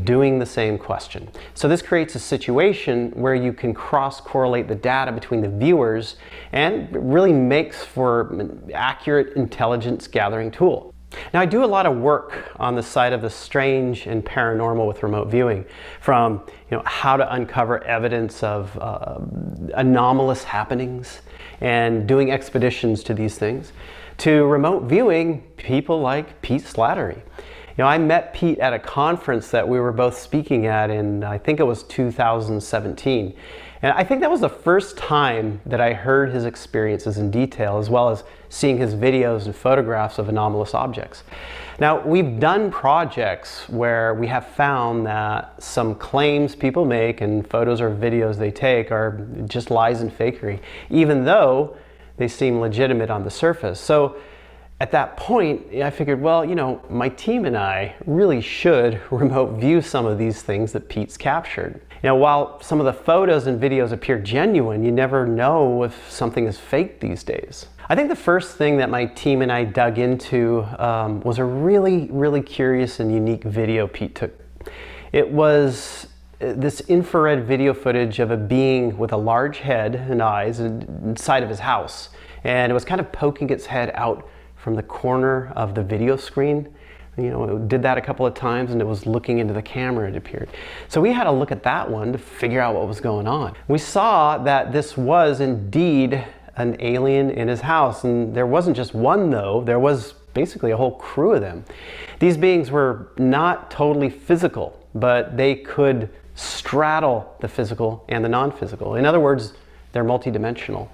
doing the same question. So this creates a situation where you can cross-correlate the data between the viewers, and it really makes for an accurate intelligence gathering tool. Now, I do a lot of work on the side of the strange and paranormal with remote viewing, from how to uncover evidence of anomalous happenings and doing expeditions to these things, to remote viewing people like Pete Slattery. I met Pete at a conference that we were both speaking at in, I think it was 2017. And I think that was the first time that I heard his experiences in detail, as well as seeing his videos and photographs of anomalous objects. Now, we've done projects where we have found that some claims people make and photos or videos they take are just lies and fakery, even though they seem legitimate on the surface. So At that point, I figured, well, you know, my team and I really should remote view some of these things that Pete's captured. You know, while some of the photos and videos appear genuine, you never know if something is fake these days. I think the first thing that my team and I dug into was a really curious and unique video Pete took. It was this infrared video footage of a being with a large head and eyes inside of his house. And it was kind of poking its head out from the corner of the video screen. You know, it did that a couple of times and it was looking into the camera, it appeared. So we had to look at that one to figure out what was going on. We saw that this was indeed an alien in his house, and there wasn't just one though, there was basically a whole crew of them. These beings were not totally physical, but they could straddle the physical and the non-physical. In other words, they're multidimensional.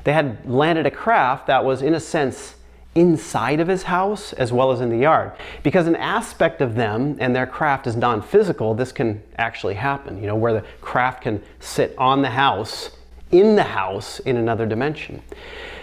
They had landed a craft that was, in a sense, inside of his house as well as in the yard. Because an aspect of them and their craft is non-physical, this can actually happen, you know, where the craft can sit on the house in another dimension.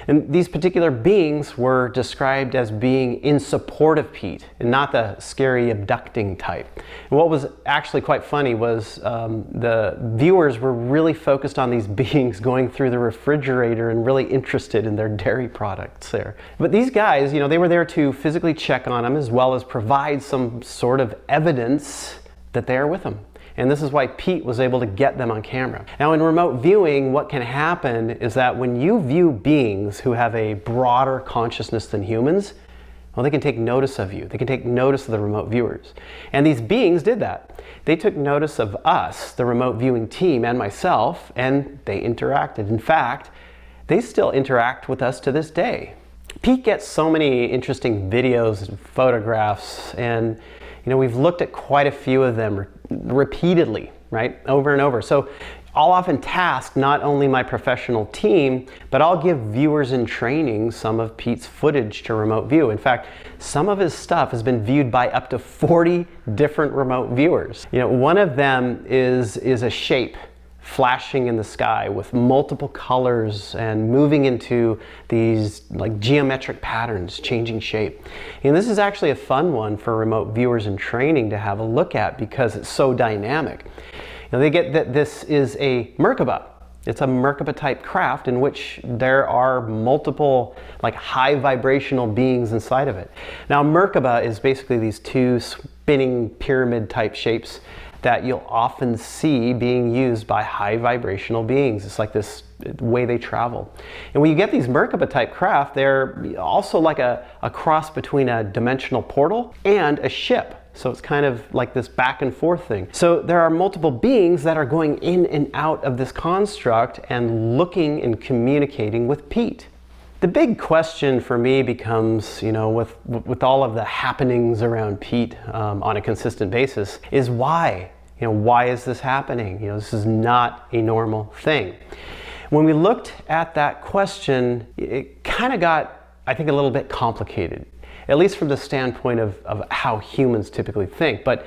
And these particular beings were described as being in support of Pete and not the scary abducting type. And what was actually quite funny was the viewers were really focused on these beings going through the refrigerator and really interested in their dairy products there. But these guys, you know, they were there to physically check on them as well as provide some sort of evidence that they are with them. And this is why Pete was able to get them on camera. Now in remote viewing, what can happen is that when you view beings who have a broader consciousness than humans, well, they can take notice of you. They can take notice of the remote viewers. And these beings did that. They took notice of us, the remote viewing team, and myself, and they interacted. In fact, they still interact with us to this day. Pete gets so many interesting videos and photographs, and you know, we've looked at quite a few of them repeatedly, right? Over and over. So I'll often task not only my professional team, but I'll give viewers in training some of Pete's footage to remote view. In fact, some of his stuff has been viewed by up to 40 different remote viewers. You know, one of them is a shape flashing in the sky with multiple colors and moving into these like geometric patterns, changing shape. And this is actually a fun one for remote viewers in training to have a look at because it's so dynamic. You know, they get that this is a Merkaba. It's a Merkaba type craft in which there are multiple like high vibrational beings inside of it. Now Merkaba is basically these two spinning pyramid type shapes that you'll often see being used by high vibrational beings. It's like this way they travel. And when you get these Merkaba type craft, they're also like a cross between a dimensional portal and a ship. So it's kind of like this back and forth thing. So there are multiple beings that are going in and out of this construct and looking and communicating with Pete. The big question for me becomes, you know, with all of the happenings around Pete on a consistent basis, is why? You know, why is this happening? You know, this is not a normal thing. When we looked at that question, it kind of got, I think, a little bit complicated, at least from the standpoint of how humans typically think, but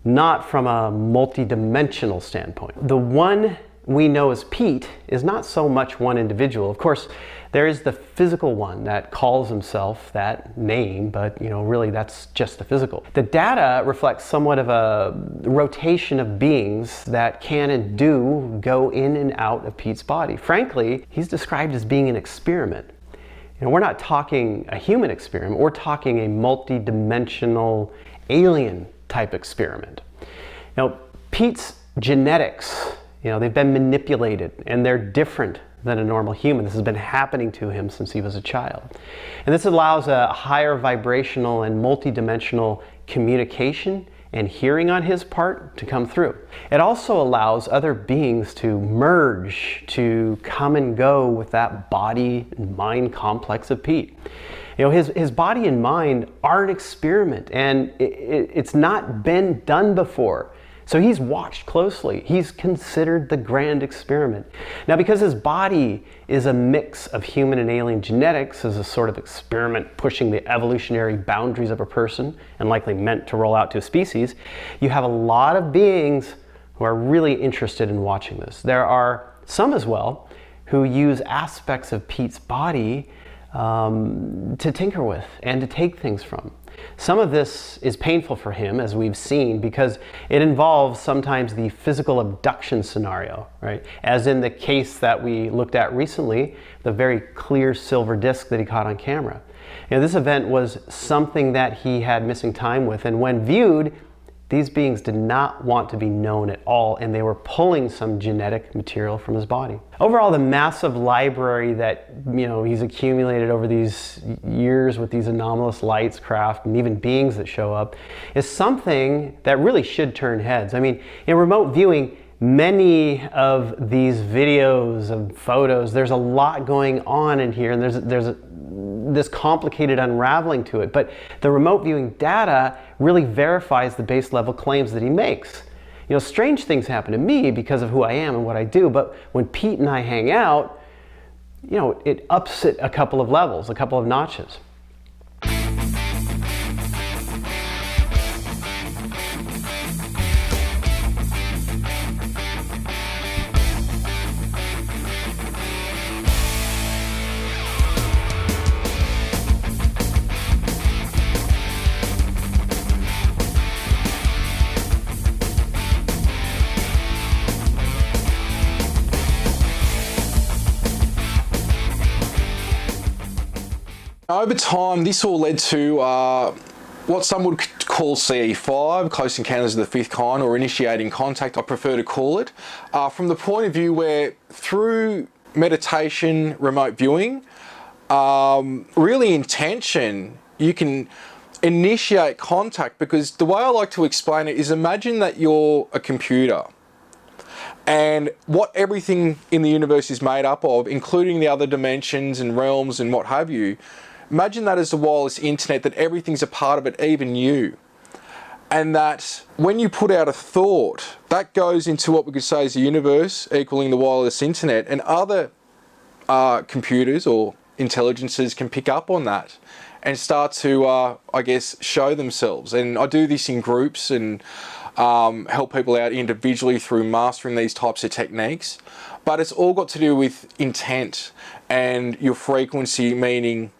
not from a multi-dimensional standpoint. The one we know as Pete is not so much one individual. Of course, there is the physical one that calls himself that name, but you know, really that's just the physical. The data reflects somewhat of a rotation of beings that can and do go in and out of Pete's body. Frankly, he's described as being an experiment. You know, we're not talking a human experiment, we're talking a multi-dimensional alien type experiment. Now, Pete's genetics, you know, they've been manipulated and they're different than a normal human. This has been happening to him since he was a child. And this allows a higher vibrational and multidimensional communication and hearing on his part to come through. It also allows other beings to merge, to come and go with that body and mind complex of Pete. You know, his body and mind are an experiment, and it's not been done before. So he's watched closely. He's considered the grand experiment. Now, because his body is a mix of human and alien genetics, as a sort of experiment pushing the evolutionary boundaries of a person and likely meant to roll out to a species, you have a lot of beings who are really interested in watching this. There are some as well who use aspects of Pete's body to tinker with and to take things from. Some of this is painful for him, as we've seen, because it involves sometimes the physical abduction scenario, right? As in the case that we looked at recently, the very clear silver disc that he caught on camera. You know, this event was something that he had missing time with, and when viewed, these beings did not want to be known at all, and they were pulling some genetic material from his body. Overall, the massive library that he's accumulated over these years with these anomalous lights, craft, and even beings that show up is something that really should turn heads. I mean, in remote viewing, many of these videos and photos, there's a lot going on in here, and there's this complicated unraveling to it. But the remote viewing data really verifies the base level claims that he makes. You know, strange things happen to me because of who I am and what I do, but when Pete and I hang out, it ups it a couple of levels, a couple of notches. Over time, this all led to what some would call CE5, Close Encounters of the Fifth Kind, or initiating contact, I prefer to call it, from the point of view where through meditation, remote viewing, really intention, you can initiate contact, because the way I like to explain it is, imagine that you're a computer. And what everything in the universe is made up of, including the other dimensions and realms and what have you, imagine that as the wireless internet, that everything's a part of it, even you. And that when you put out a thought, that goes into what we could say is the universe, equaling the wireless internet, and other computers or intelligences can pick up on that and start to, I guess, show themselves. And I do this in groups and help people out individually through mastering these types of techniques. But it's all got to do with intent and your frequency, meaning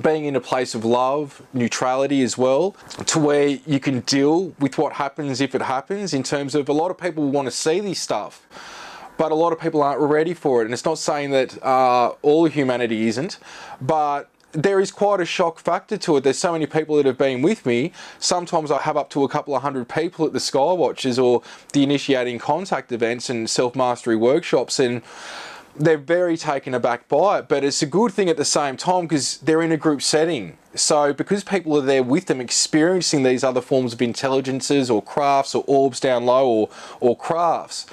being in a place of love, neutrality as well, to where you can deal with what happens if it happens, in terms of a lot of people want to see this stuff, but a lot of people aren't ready for it. And it's not saying that all humanity isn't, but there is quite a shock factor to it. There's so many people that have been with me. Sometimes I have up to a couple of hundred people at the Skywatchers or the initiating contact events and self-mastery workshops, and they're very taken aback by it. But it's a good thing at the same time, because they're in a group setting. So because people are there with them, experiencing these other forms of intelligences or crafts or orbs down low or crafts,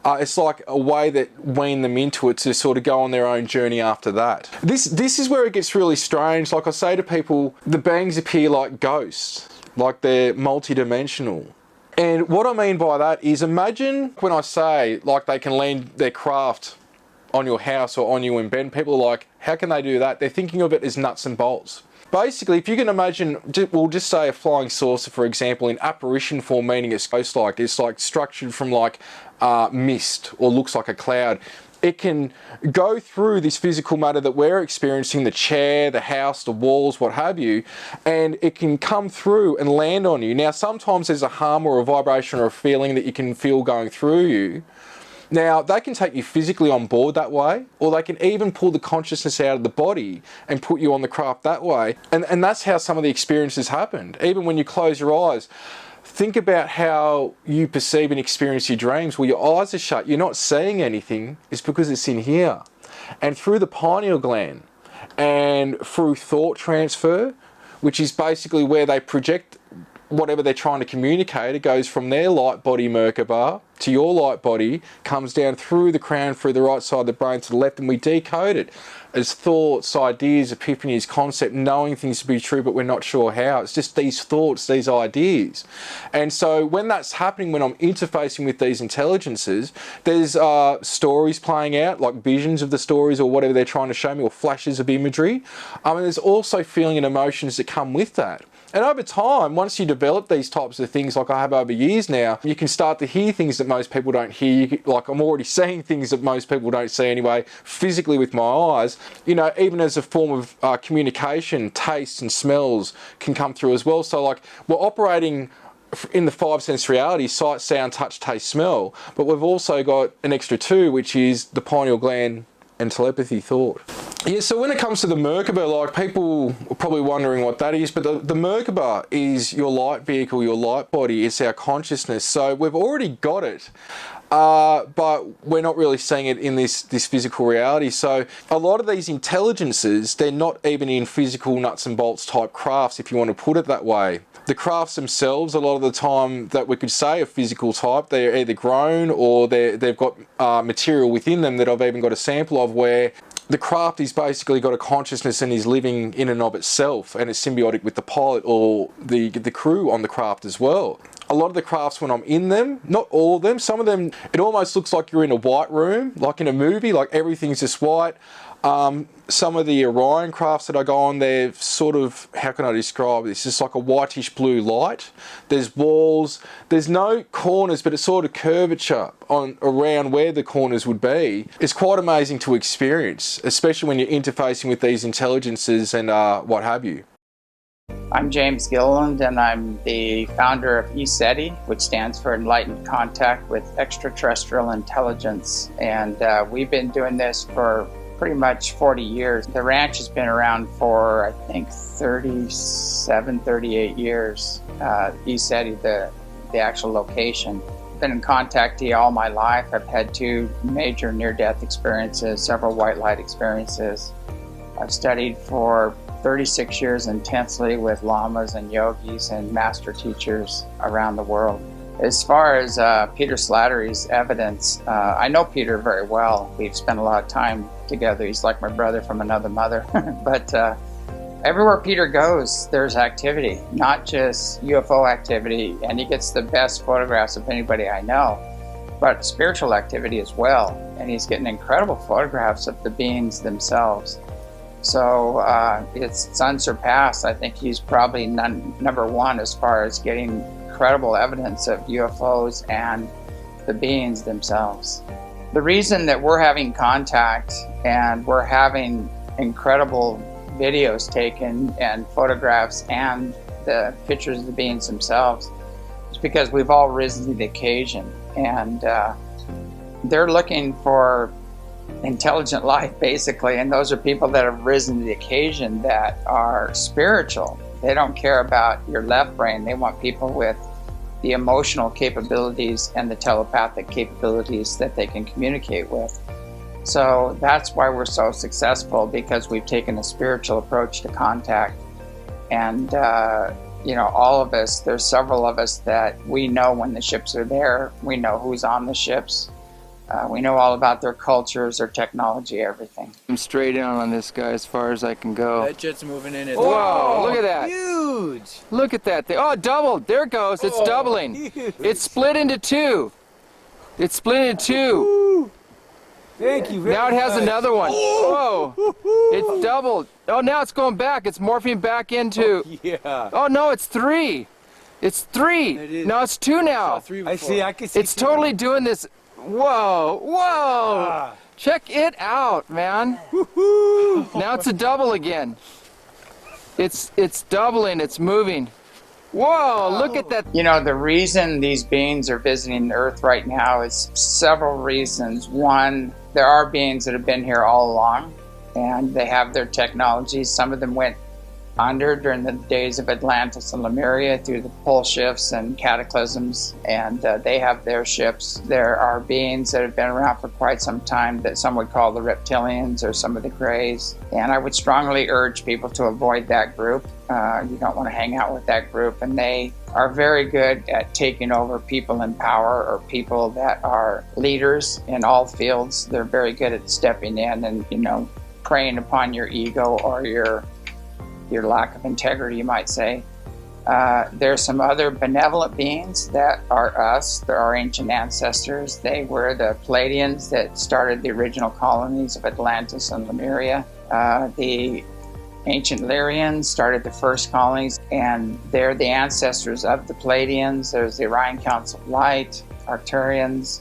it's like a way that wean them into it to sort of go on their own journey after that. This is where it gets really strange. Like I say to people, the beings appear like ghosts, like they're multi-dimensional. And what I mean by that is, imagine when I say like they can land their craft on your house or on you in bed, people are like, how can they do that? They're thinking of it as nuts and bolts. Basically, if you can imagine, we'll just say a flying saucer, for example, in apparition form, meaning it's ghost-like, it's like structured from like mist or looks like a cloud. It can go through this physical matter that we're experiencing, the chair, the house, the walls, what have you, and it can come through and land on you. Now, sometimes there's a hum or a vibration or a feeling that you can feel going through you. Now, they can take you physically on board that way, or they can even pull the consciousness out of the body and put you on the craft that way. And that's how some of the experiences happened. Even when you close your eyes, think about how you perceive and experience your dreams. Well, your eyes are shut, you're not seeing anything. It's because it's in here. And through the pineal gland and through thought transfer, which is basically where they project whatever they're trying to communicate, it goes from their light body Merkaba to your light body, comes down through the crown, through the right side of the brain to the left, and we decode it as thoughts, ideas, epiphanies, concept, knowing things to be true, but we're not sure how. It's just these thoughts, these ideas. And so when that's happening, when I'm interfacing with these intelligences, there's stories playing out, like visions of the stories or whatever they're trying to show me, or flashes of imagery. And there's also feeling and emotions that come with that. And over time, once you develop these types of things, like I have over years now, you can start to hear things that most people don't hear. Like I'm already seeing things that most people don't see anyway, physically with my eyes. You know, even as a form of communication, tastes and smells can come through as well. So like we're operating in the 5 sense reality: sight, sound, touch, taste, smell. But we've also got an extra 2, which is the pineal gland and telepathy, thought. Yeah, so when it comes to the Merkaba, like people are probably wondering what that is, but the Merkaba is your light vehicle, your light body. It's our consciousness. So we've already got it. But we're not really seeing it in this physical reality. So a lot of these intelligences, they're not even in physical nuts and bolts type crafts, if you want to put it that way. The crafts themselves, a lot of the time that we could say are physical type, they're either grown or they've got material within them that I've even got a sample of, where the craft is basically got a consciousness and is living in and of itself, and it's symbiotic with the pilot or the crew on the craft as well. A lot of the crafts, when I'm in them, not all of them, some of them, it almost looks like you're in a white room, like in a movie, like everything's just white. Some of the Orion crafts that I go on, they're sort of, how can I describe this? It's like a whitish blue light. There's walls, there's no corners, but it's sort of curvature around where the corners would be. It's quite amazing to experience, especially when you're interfacing with these intelligences and what have you. I'm James Gilliland, and I'm the founder of ECETI, which stands for Enlightened Contact with Extraterrestrial Intelligence. And we've been doing this for pretty much 40 years. The ranch has been around for, I think, 37, 38 years. ECETI, the actual location. I've been in contactee all my life. I've had 2 major near-death experiences, several white light experiences. I've studied for 36 years intensely with lamas and yogis and master teachers around the world. As far as Peter Slattery's evidence, I know Peter very well. We've spent a lot of time together. He's like my brother from another mother. But everywhere Peter goes, there's activity, not just UFO activity, and he gets the best photographs of anybody I know, but spiritual activity as well. And he's getting incredible photographs of the beings themselves. So it's unsurpassed. I think he's probably number 1 as far as getting incredible evidence of UFOs and the beings themselves. The reason that we're having contact and we're having incredible videos taken and photographs and the pictures of the beings themselves is because we've all risen to the occasion, and they're looking for intelligent life, basically, and those are people that have risen to the occasion, that are spiritual. They don't care about your left brain. They want people with the emotional capabilities and the telepathic capabilities that they can communicate with. So that's why we're so successful, because we've taken a spiritual approach to contact. And you know, all of us, there's several of us that we know when the ships are there. We know who's on the ships. We know all about their cultures, their technology, everything. I'm straight in on this guy as far as I can go. That jet's moving in. Whoa, look at that. Huge. Look at that thing. Oh, it doubled. There it goes. It's doubling. Huge. It's split into 2. It's split into 2. Ooh. Thank you very Now it has much. another one. Whoa. It's doubled. Oh, now it's going back. It's morphing back into... Yeah. Oh, no, it's 3. It's 3. It is. No, it's 2 now. I see. I can see. It's totally doing this. Whoa, whoa. Check it out, man. Now it's a double again. It's doubling, it's moving. Whoa, look at that. You know, the reason these beings are visiting Earth right now is several reasons. One, there are beings that have been here all along, and they have their technologies. Some of them went under during the days of Atlantis and Lemuria through the pole shifts and cataclysms, and they have their ships. There are beings that have been around for quite some time that some would call the reptilians or some of the greys, and I would strongly urge people to avoid that group. You don't want to hang out with that group, and they are very good at taking over people in power or people that are leaders in all fields. They're very good at stepping in and, you know, preying upon your ego or your lack of integrity, you might say. There's some other benevolent beings that are us. They're our ancient ancestors. They were the Pleiadians that started the original colonies of Atlantis and Lemuria. The ancient Lyrians started the first colonies, and they're the ancestors of the Pleiadians. There's the Orion Council of Light, Arcturians,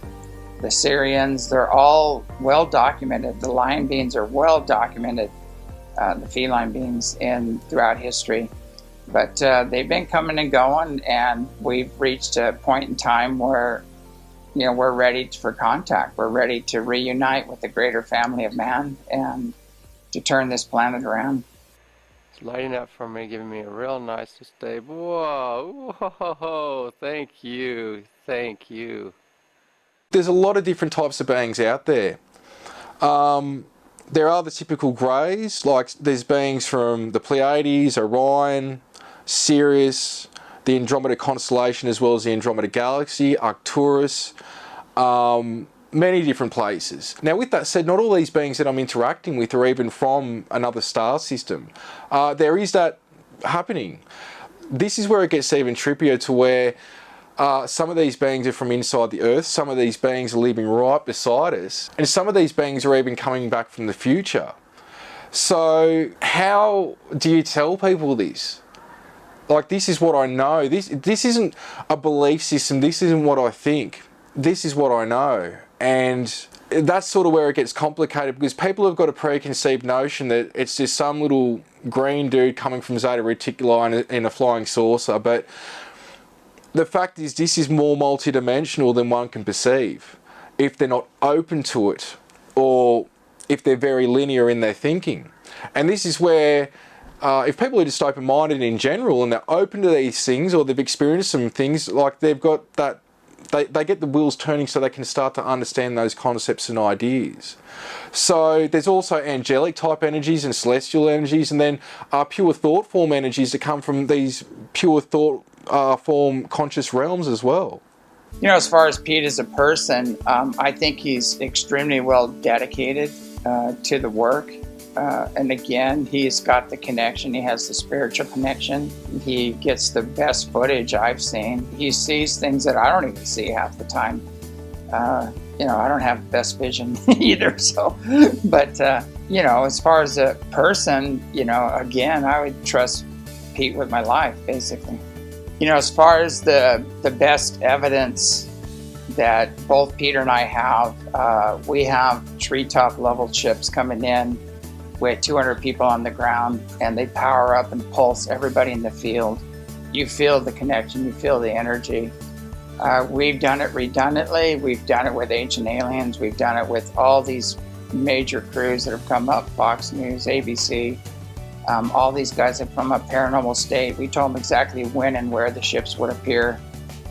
the Sirians. They're all well documented. The lion beings are well documented, the feline beings throughout history. But they've been coming and going, and we've reached a point in time where, you know, we're ready for contact. We're ready to reunite with the greater family of man and to turn this planet around. It's lighting up for me, giving me a real nice stable. Whoa, whoa, thank you, thank you. There's a lot of different types of beings out there. There are the typical greys, like there's beings from the Pleiades, Orion, Sirius, the Andromeda constellation, as well as the Andromeda galaxy, Arcturus, many different places. Now, with that said, not all these beings that I'm interacting with are even from another star system. There is that happening. This is where it gets even trippier, to where some of these beings are from inside the Earth, some of these beings are living right beside us, and some of these beings are even coming back from the future. So how do you tell people this? Like, this is what I know. This isn't a belief system. This isn't what I think. This is what I know. And that's sort of where it gets complicated, because people have got a preconceived notion that it's just some little green dude coming from Zeta Reticuli in a flying saucer. But the fact is, this is more multidimensional than one can perceive if they're not open to it, or if they're very linear in their thinking. And this is where if people are just open-minded in general and they're open to these things, or they've experienced some things, like they've got that, they get the wheels turning so they can start to understand those concepts and ideas. So there's also angelic type energies and celestial energies, and then pure thought form energies that come from these pure thought form conscious realms as well. You know, as far as Pete as a person, I think he's extremely well dedicated to the work. And again, he's got the connection. He has the spiritual connection. He gets the best footage I've seen. He sees things that I don't even see half the time. You know, I don't have the best vision either. So, but, you know, as far as a person, you know, again, I would trust Pete with my life, basically. You know, as far as the best evidence that both Peter and I have, we have treetop level ships coming in with 200 people on the ground, and they power up and pulse everybody in the field. You feel the connection, you feel the energy. We've done it redundantly. We've done it with Ancient Aliens. We've done it with all these major crews that have come up, Fox News, ABC. All these guys have come up, Paranormal State. We told them exactly when and where the ships would appear,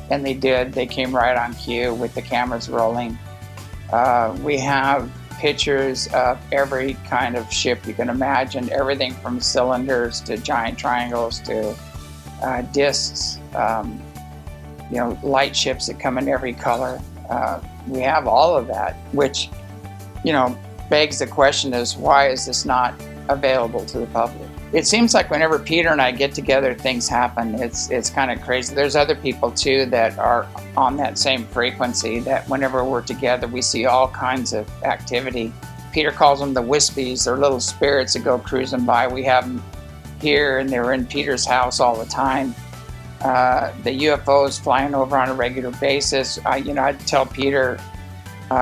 and they did. They came right on cue with the cameras rolling. We have pictures of every kind of ship you can imagine, everything from cylinders to giant triangles to discs, you know, light ships that come in every color. We have all of that, which, you know, begs the question is, why is this not available to the public? It seems like whenever Peter and I get together, things happen. It's kind of crazy. There's other people too that are on that same frequency, that whenever we're together, we see all kinds of activity. Peter calls them the wispies. They're little spirits that go cruising by. We have them here, and they're in Peter's house all the time. The UFOs flying over on a regular basis. I'd tell Peter,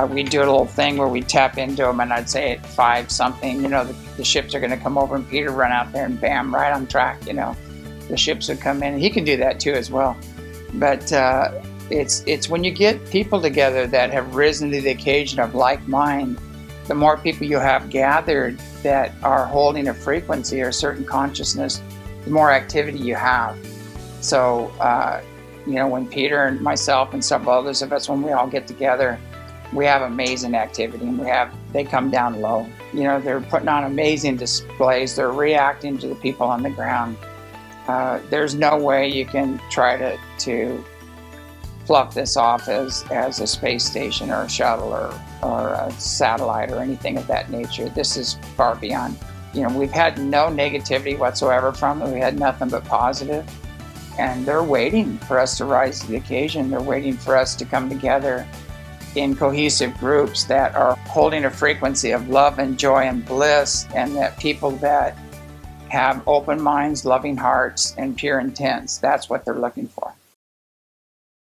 we'd do a little thing where we tap into them, and I'd say at 5 something, you know, the ships are going to come over, and Peter run out there and bam, right on track, you know. The ships would come in. He can do that too as well. But it's when you get people together that have risen to the occasion of like mind, the more people you have gathered that are holding a frequency or a certain consciousness, the more activity you have. So, you know, when Peter and myself and several others of us, when we all get together, we have amazing activity, and they come down low. You know, they're putting on amazing displays. They're reacting to the people on the ground. There's no way you can try to fluff this off as a space station or a shuttle or a satellite or anything of that nature. This is far beyond. You know, we've had no negativity whatsoever from it. We had nothing but positive. And they're waiting for us to rise to the occasion. They're waiting for us to come together in cohesive groups that are holding a frequency of love and joy and bliss, and that people that have open minds, loving hearts, and pure intents. That's what they're looking for.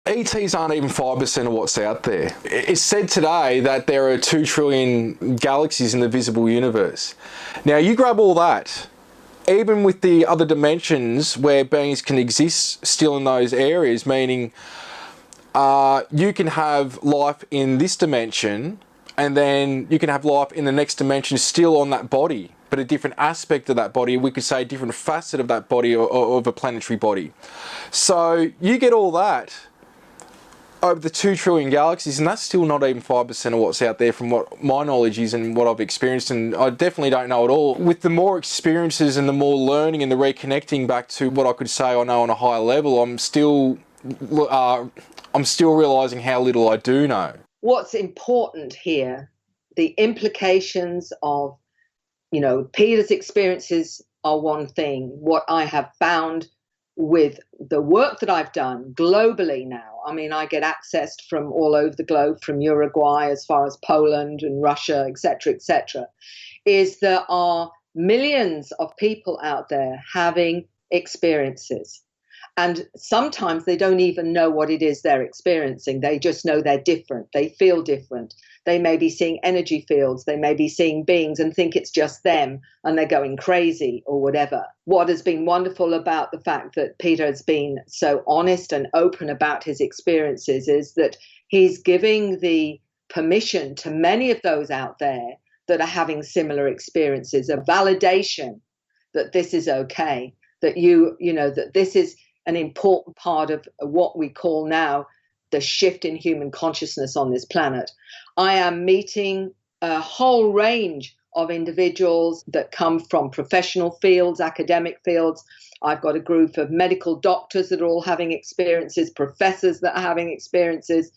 ETs aren't even 5% of what's out there. It's said today that there are 2 trillion galaxies in the visible universe. Now, you grab all that, even with the other dimensions where beings can exist still in those areas, meaning you can have life in this dimension, and then you can have life in the next dimension still on that body, but a different aspect of that body. We could say a different facet of that body, or of a planetary body. So you get all that over the 2 trillion galaxies, and that's still not even 5% of what's out there from what my knowledge is and what I've experienced, and I definitely don't know it all. With the more experiences and the more learning and the reconnecting back to what I could say I know on a higher level, I'm still realising how little I do know. What's important here, the implications of, Peter's experiences are one thing. What I have found with the work that I've done globally now, I mean, I get accessed from all over the globe, from Uruguay as far as Poland and Russia, etc., is there are millions of people out there having experiences. And sometimes they don't even know what it is they're experiencing. They just know they're different. They feel different. They may be seeing energy fields. They may be seeing beings and think it's just them and they're going crazy or whatever. What has been wonderful about the fact that Peter has been so honest and open about his experiences is that he's giving the permission to many of those out there that are having similar experiences, a validation that this is okay, that that this is an important part of what we call now the shift in human consciousness on this planet. I am meeting a whole range of individuals that come from professional fields, academic fields. I've got a group of medical doctors that are all having experiences, professors that are having experiences,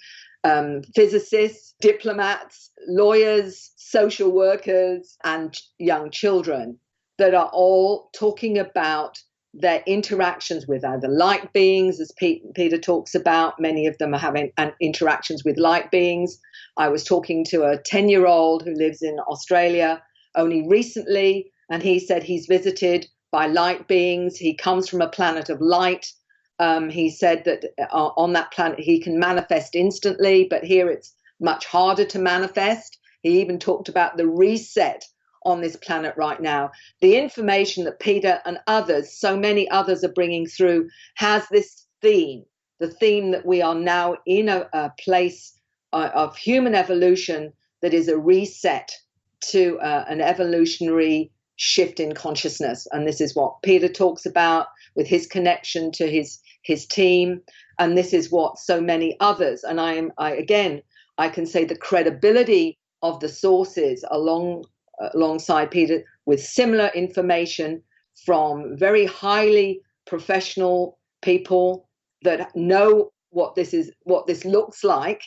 physicists, diplomats, lawyers, social workers, and young children that are all talking about their interactions with either light beings, as Peter talks about. Many of them are having interactions with light beings. I was talking to a 10-year-old who lives in Australia only recently, and he said he's visited by light beings. He comes from a planet of light. He said that on that planet he can manifest instantly, but here it's much harder to manifest. He even talked about the reset on this planet right now. The information that Peter and others, so many others, are bringing through has this theme, the theme that we are now in a place of human evolution that is a reset to an evolutionary shift in consciousness. And this is what Peter talks about with his connection to his team. And this is what so many others, and I can say the credibility of the sources alongside Peter with similar information from very highly professional people that know what this looks like,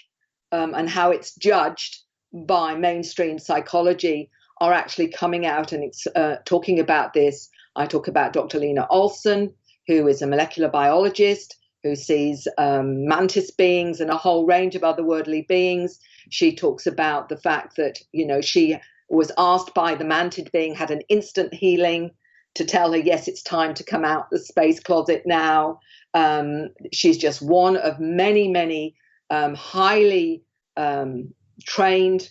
and how it's judged by mainstream psychology, are actually coming out and talking about this. I talk about Dr. Lena Olson, who is a molecular biologist who sees mantis beings and a whole range of otherworldly beings. She talks about the fact that, she was asked by the mantid being, had an instant healing to tell her, yes, it's time to come out the space closet now. She's just one of many, many highly trained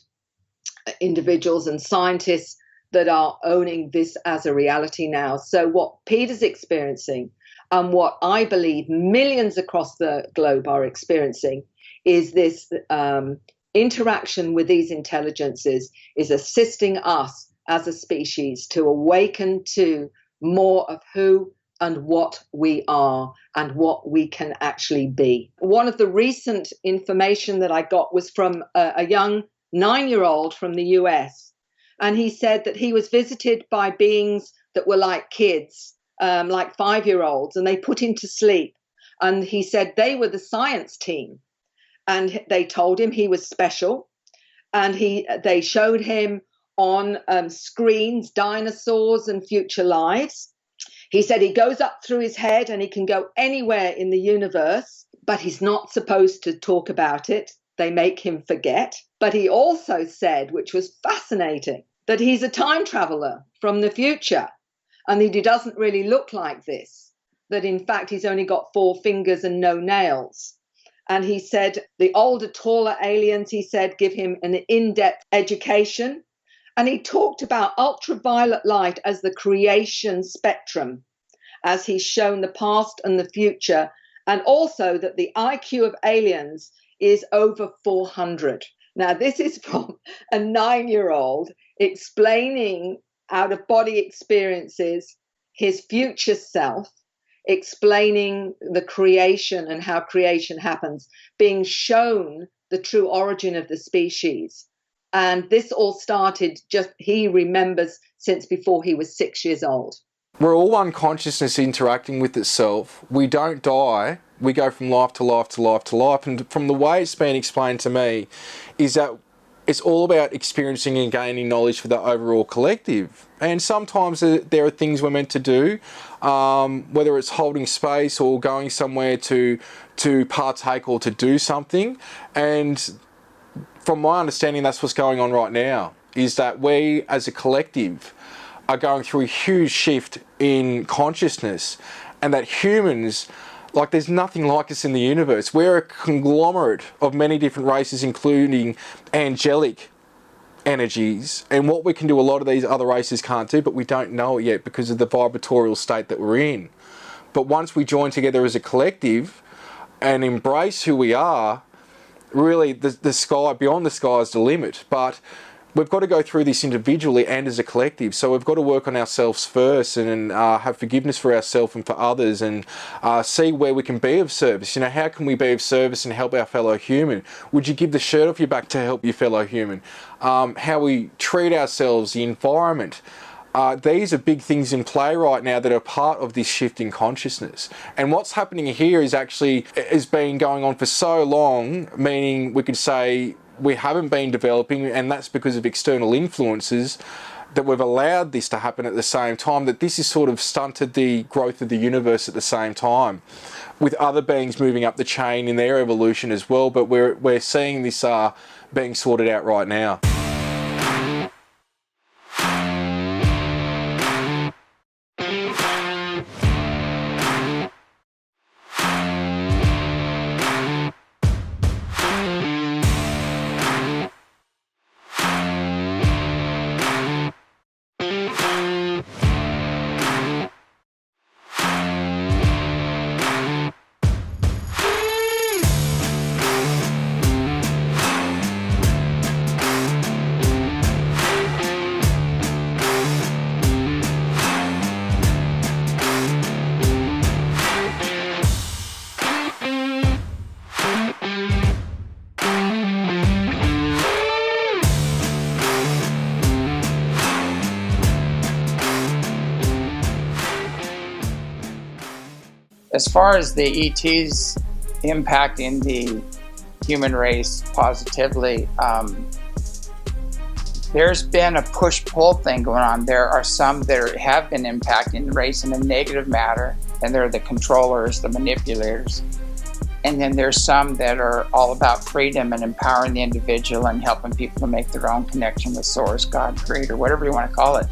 individuals and scientists that are owning this as a reality now. So what Peter's experiencing and what I believe millions across the globe are experiencing is this interaction with these intelligences is assisting us as a species to awaken to more of who and what we are and what we can actually be. One of the recent information that I got was from a young 9-year-old from the US. And he said that he was visited by beings that were like kids, like 5-year-olds, and they put him to sleep. And he said they were the science team. And they told him he was special. And they showed him on screens dinosaurs and future lives. He said he goes up through his head and he can go anywhere in the universe, but he's not supposed to talk about it. They make him forget. But he also said, which was fascinating, that he's a time traveler from the future. and that he doesn't really look like this, that in fact he's only got 4 fingers and no nails. And he said the older, taller aliens, he said, give him an in-depth education. And he talked about ultraviolet light as the creation spectrum, as he's shown the past and the future, and also that the IQ of aliens is over 400. Now, this is from a 9-year-old explaining out-of-body experiences, his future self, explaining the creation and how creation happens, being shown the true origin of the species. And this all started just, he remembers, since before he was 6 years old. We're all one consciousness interacting with itself. We don't die. We go from life to life to life to life. And from the way it's been explained to me is that it's all about experiencing and gaining knowledge for the overall collective. And sometimes there are things we're meant to do, whether it's holding space or going somewhere to partake or to do something. And from my understanding, that's what's going on right now, is that we as a collective are going through a huge shift in consciousness, and that humans, like, there's nothing like us in the universe. We're a conglomerate of many different races, including angelic energies, and what we can do a lot of these other races can't do, but we don't know it yet because of the vibratorial state that we're in. But once we join together as a collective and embrace who we are, really the sky, beyond the sky is the limit. But we've got to go through this individually and as a collective. So we've got to work on ourselves first, and have forgiveness for ourselves and for others, and see where we can be of service. You know, how can we be of service and help our fellow human? Would you give the shirt off your back to help your fellow human? How we treat ourselves, the environment. These are big things in play right now that are part of this shift in consciousness. And what's happening here is actually has been going on for so long, meaning we could say we haven't been developing, and that's because of external influences, that we've allowed this to happen at the same time, that this has sort of stunted the growth of the universe at the same time, with other beings moving up the chain in their evolution as well. But we're seeing this being sorted out right now. As far as the ETs impacting the human race positively, there's been a push-pull thing going on. There are some that have been impacting the race in a negative matter, and they're the controllers, the manipulators. And then there's some that are all about freedom and empowering the individual and helping people to make their own connection with Source, God, Creator, whatever you want to call it.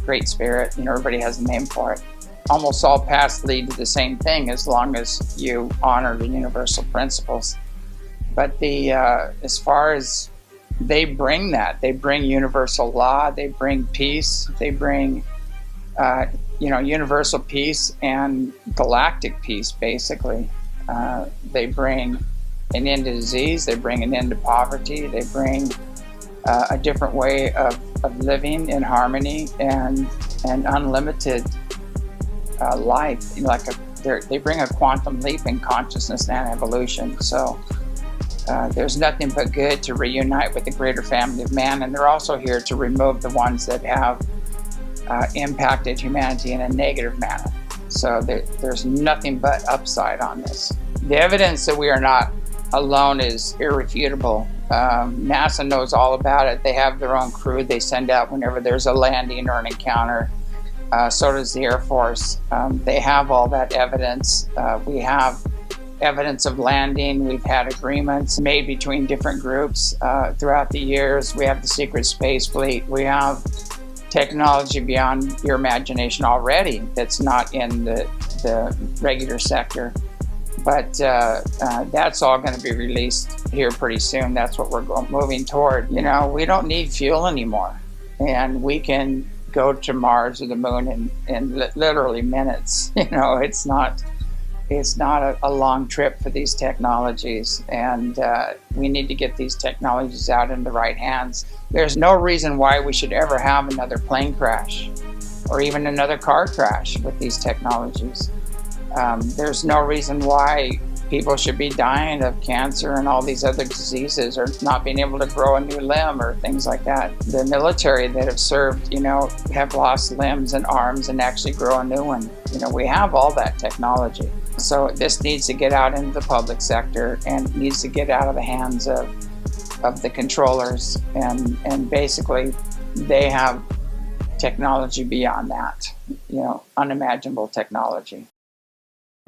Great Spirit, you know, everybody has a name for it. Almost all paths lead to the same thing as long as you honor the universal principles. But as far as they bring that, they bring universal law, they bring peace, they bring universal peace and galactic peace, basically. They bring an end to disease, they bring an end to poverty, they bring a different way of living in harmony and unlimited life. They bring a quantum leap in consciousness and evolution. So there's nothing but good to reunite with the greater family of man, and they're also here to remove the ones that have impacted humanity in a negative manner. So there's nothing but upside on this. The evidence that we are not alone is irrefutable. NASA knows all about it. They have their own crew they send out whenever there's a landing or an encounter. So does the Air Force. They have all that evidence. We have evidence of landing. We've had agreements made between different groups throughout the years. We have the secret space fleet. We have technology beyond your imagination already that's not in the regular sector. But that's all going to be released here pretty soon. That's what we're moving toward. You know, we don't need fuel anymore, and we can go to Mars or the moon in literally minutes. You know, it's not a long trip for these technologies, and we need to get these technologies out in the right hands. There's no reason why we should ever have another plane crash or even another car crash with these technologies. There's no reason why people should be dying of cancer and all these other diseases, or not being able to grow a new limb or things like that. The military that have served, you know, have lost limbs and arms and actually grow a new one. You know, we have all that technology. So this needs to get out into the public sector and needs to get out of the hands of the controllers, and basically they have technology beyond that, you know, unimaginable technology.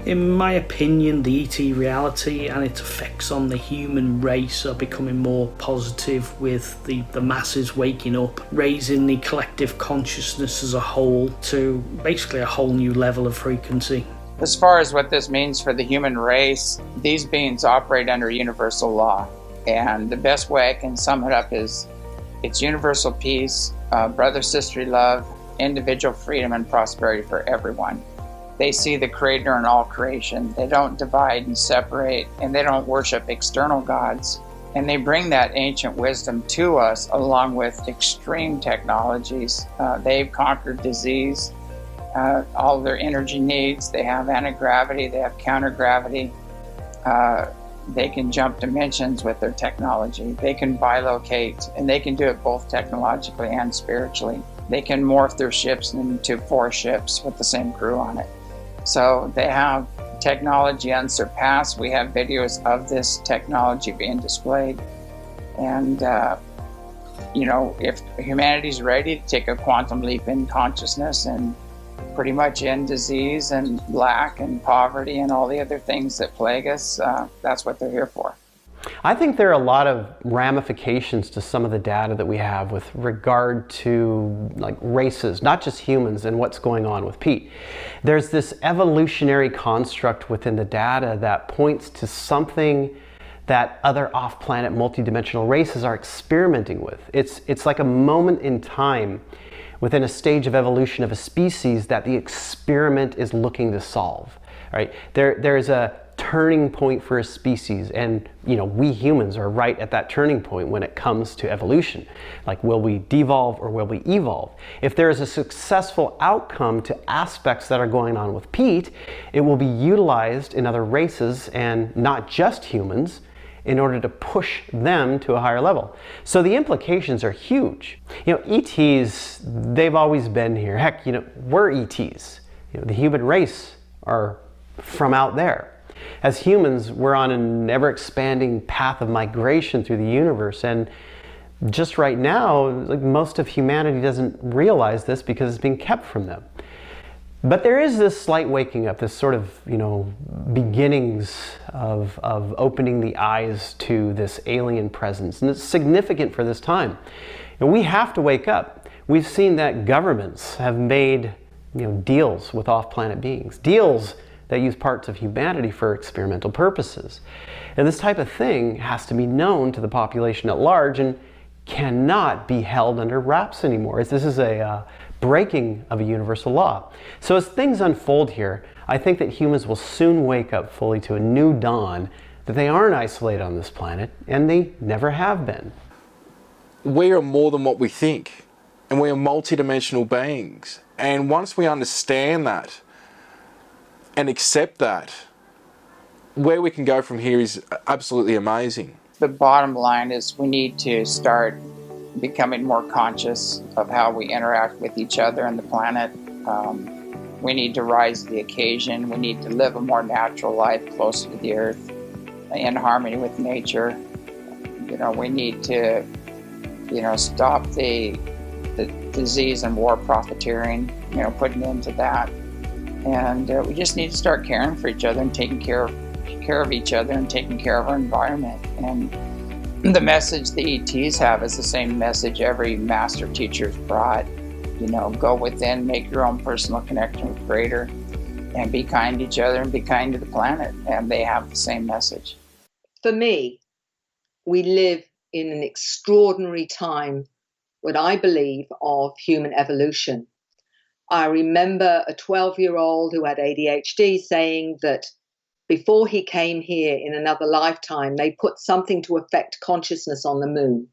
In my opinion, the ET reality and its effects on the human race are becoming more positive, with the masses waking up, raising the collective consciousness as a whole to basically a whole new level of frequency. As far as what this means for the human race, these beings operate under universal law. And the best way I can sum it up is it's universal peace, brother-sisterly love, individual freedom and prosperity for everyone. They see the Creator in all creation. They don't divide and separate, and they don't worship external gods. And they bring that ancient wisdom to us along with extreme technologies. They've conquered disease, all their energy needs. They have anti-gravity, they have counter-gravity. They can jump dimensions with their technology. They can bilocate, and they can do it both technologically and spiritually. They can morph their ships into 4 ships with the same crew on it. So they have technology unsurpassed. We have videos of this technology being displayed. And, you know, if humanity's ready to take a quantum leap in consciousness and pretty much end disease and lack and poverty and all the other things that plague us, that's what they're here for. I think there are a lot of ramifications to some of the data that we have with regard to like races, not just humans, and what's going on with Pete. There's this evolutionary construct within the data that points to something that other off-planet multidimensional races are experimenting with. It's like a moment in time within a stage of evolution of a species that the experiment is looking to solve. Right? There's a turning point for a species, and you know, we humans are right at that turning point when it comes to evolution. Like, will we devolve or will we evolve? If there is a successful outcome to aspects that are going on with Pete, it will be utilized in other races and not just humans in order to push them to a higher level. So the implications are huge. You know, ETs, they've always been here. Heck, you know, we're ETs. You know, the human race are from out there. As humans, we're on an ever-expanding path of migration through the universe, and just right now, like, most of humanity doesn't realize this because it's being kept from them. But there is this slight waking up, this sort of, you know, beginnings of opening the eyes to this alien presence, and it's significant for this time. And we have to wake up. We've seen that governments have made, you know, deals with off-planet beings, deals that use parts of humanity for experimental purposes. And this type of thing has to be known to the population at large and cannot be held under wraps anymore. This is a breaking of a universal law. So as things unfold here, I think that humans will soon wake up fully to a new dawn, that they aren't isolated on this planet, and they never have been. We are more than what we think, and we are multidimensional beings. And once we understand that, and accept that, where we can go from here is absolutely amazing. The bottom line is we need to start becoming more conscious of how we interact with each other and the planet. We need to rise to the occasion. We need to live a more natural life closer to the earth, in harmony with nature. You know, we need to, you know, stop the disease and war profiteering, you know, putting into that. And we just need to start caring for each other and taking care of each other and taking care of our environment. And the message the ETs have is the same message every master teacher's brought. go within, make your own personal connection with Creator, and be kind to each other and be kind to the planet. And they have the same message. For me, we live in an extraordinary time, what I believe, of human evolution. I remember a 12-year-old who had ADHD saying that before he came here in another lifetime, they put something to affect consciousness on the moon.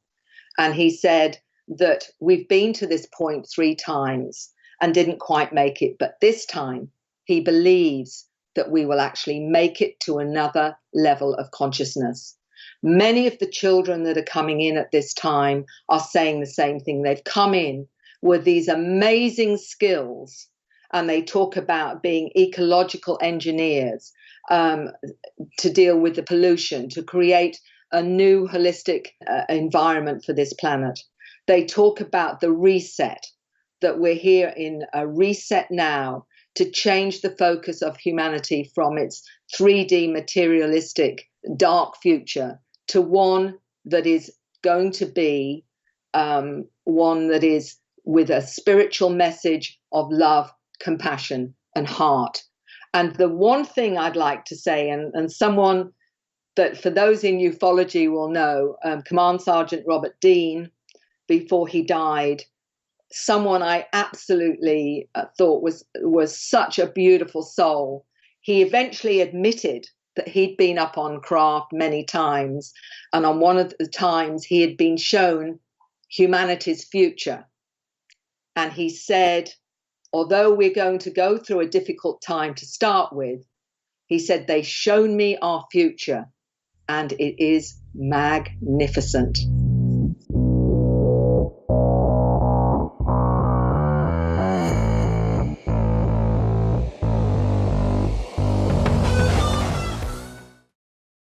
And he said that we've been to this point 3 times and didn't quite make it. But this time, he believes that we will actually make it to another level of consciousness. Many of the children that are coming in at this time are saying the same thing. They've come in with these amazing skills, and they talk about being ecological engineers, to deal with the pollution, to create a new holistic environment for this planet. They talk about the reset, that we're here in a reset now to change the focus of humanity from its 3D materialistic dark future to one that is going to be one that is with a spiritual message of love, compassion, and heart. And the one thing I'd like to say, and someone that for those in ufology will know, Command Sergeant Robert Dean, before he died, someone I absolutely thought was such a beautiful soul. He eventually admitted that he'd been up on craft many times, and on one of the times he had been shown humanity's future. And he said, although we're going to go through a difficult time to start with, he said, they've shown me our future, and it is magnificent.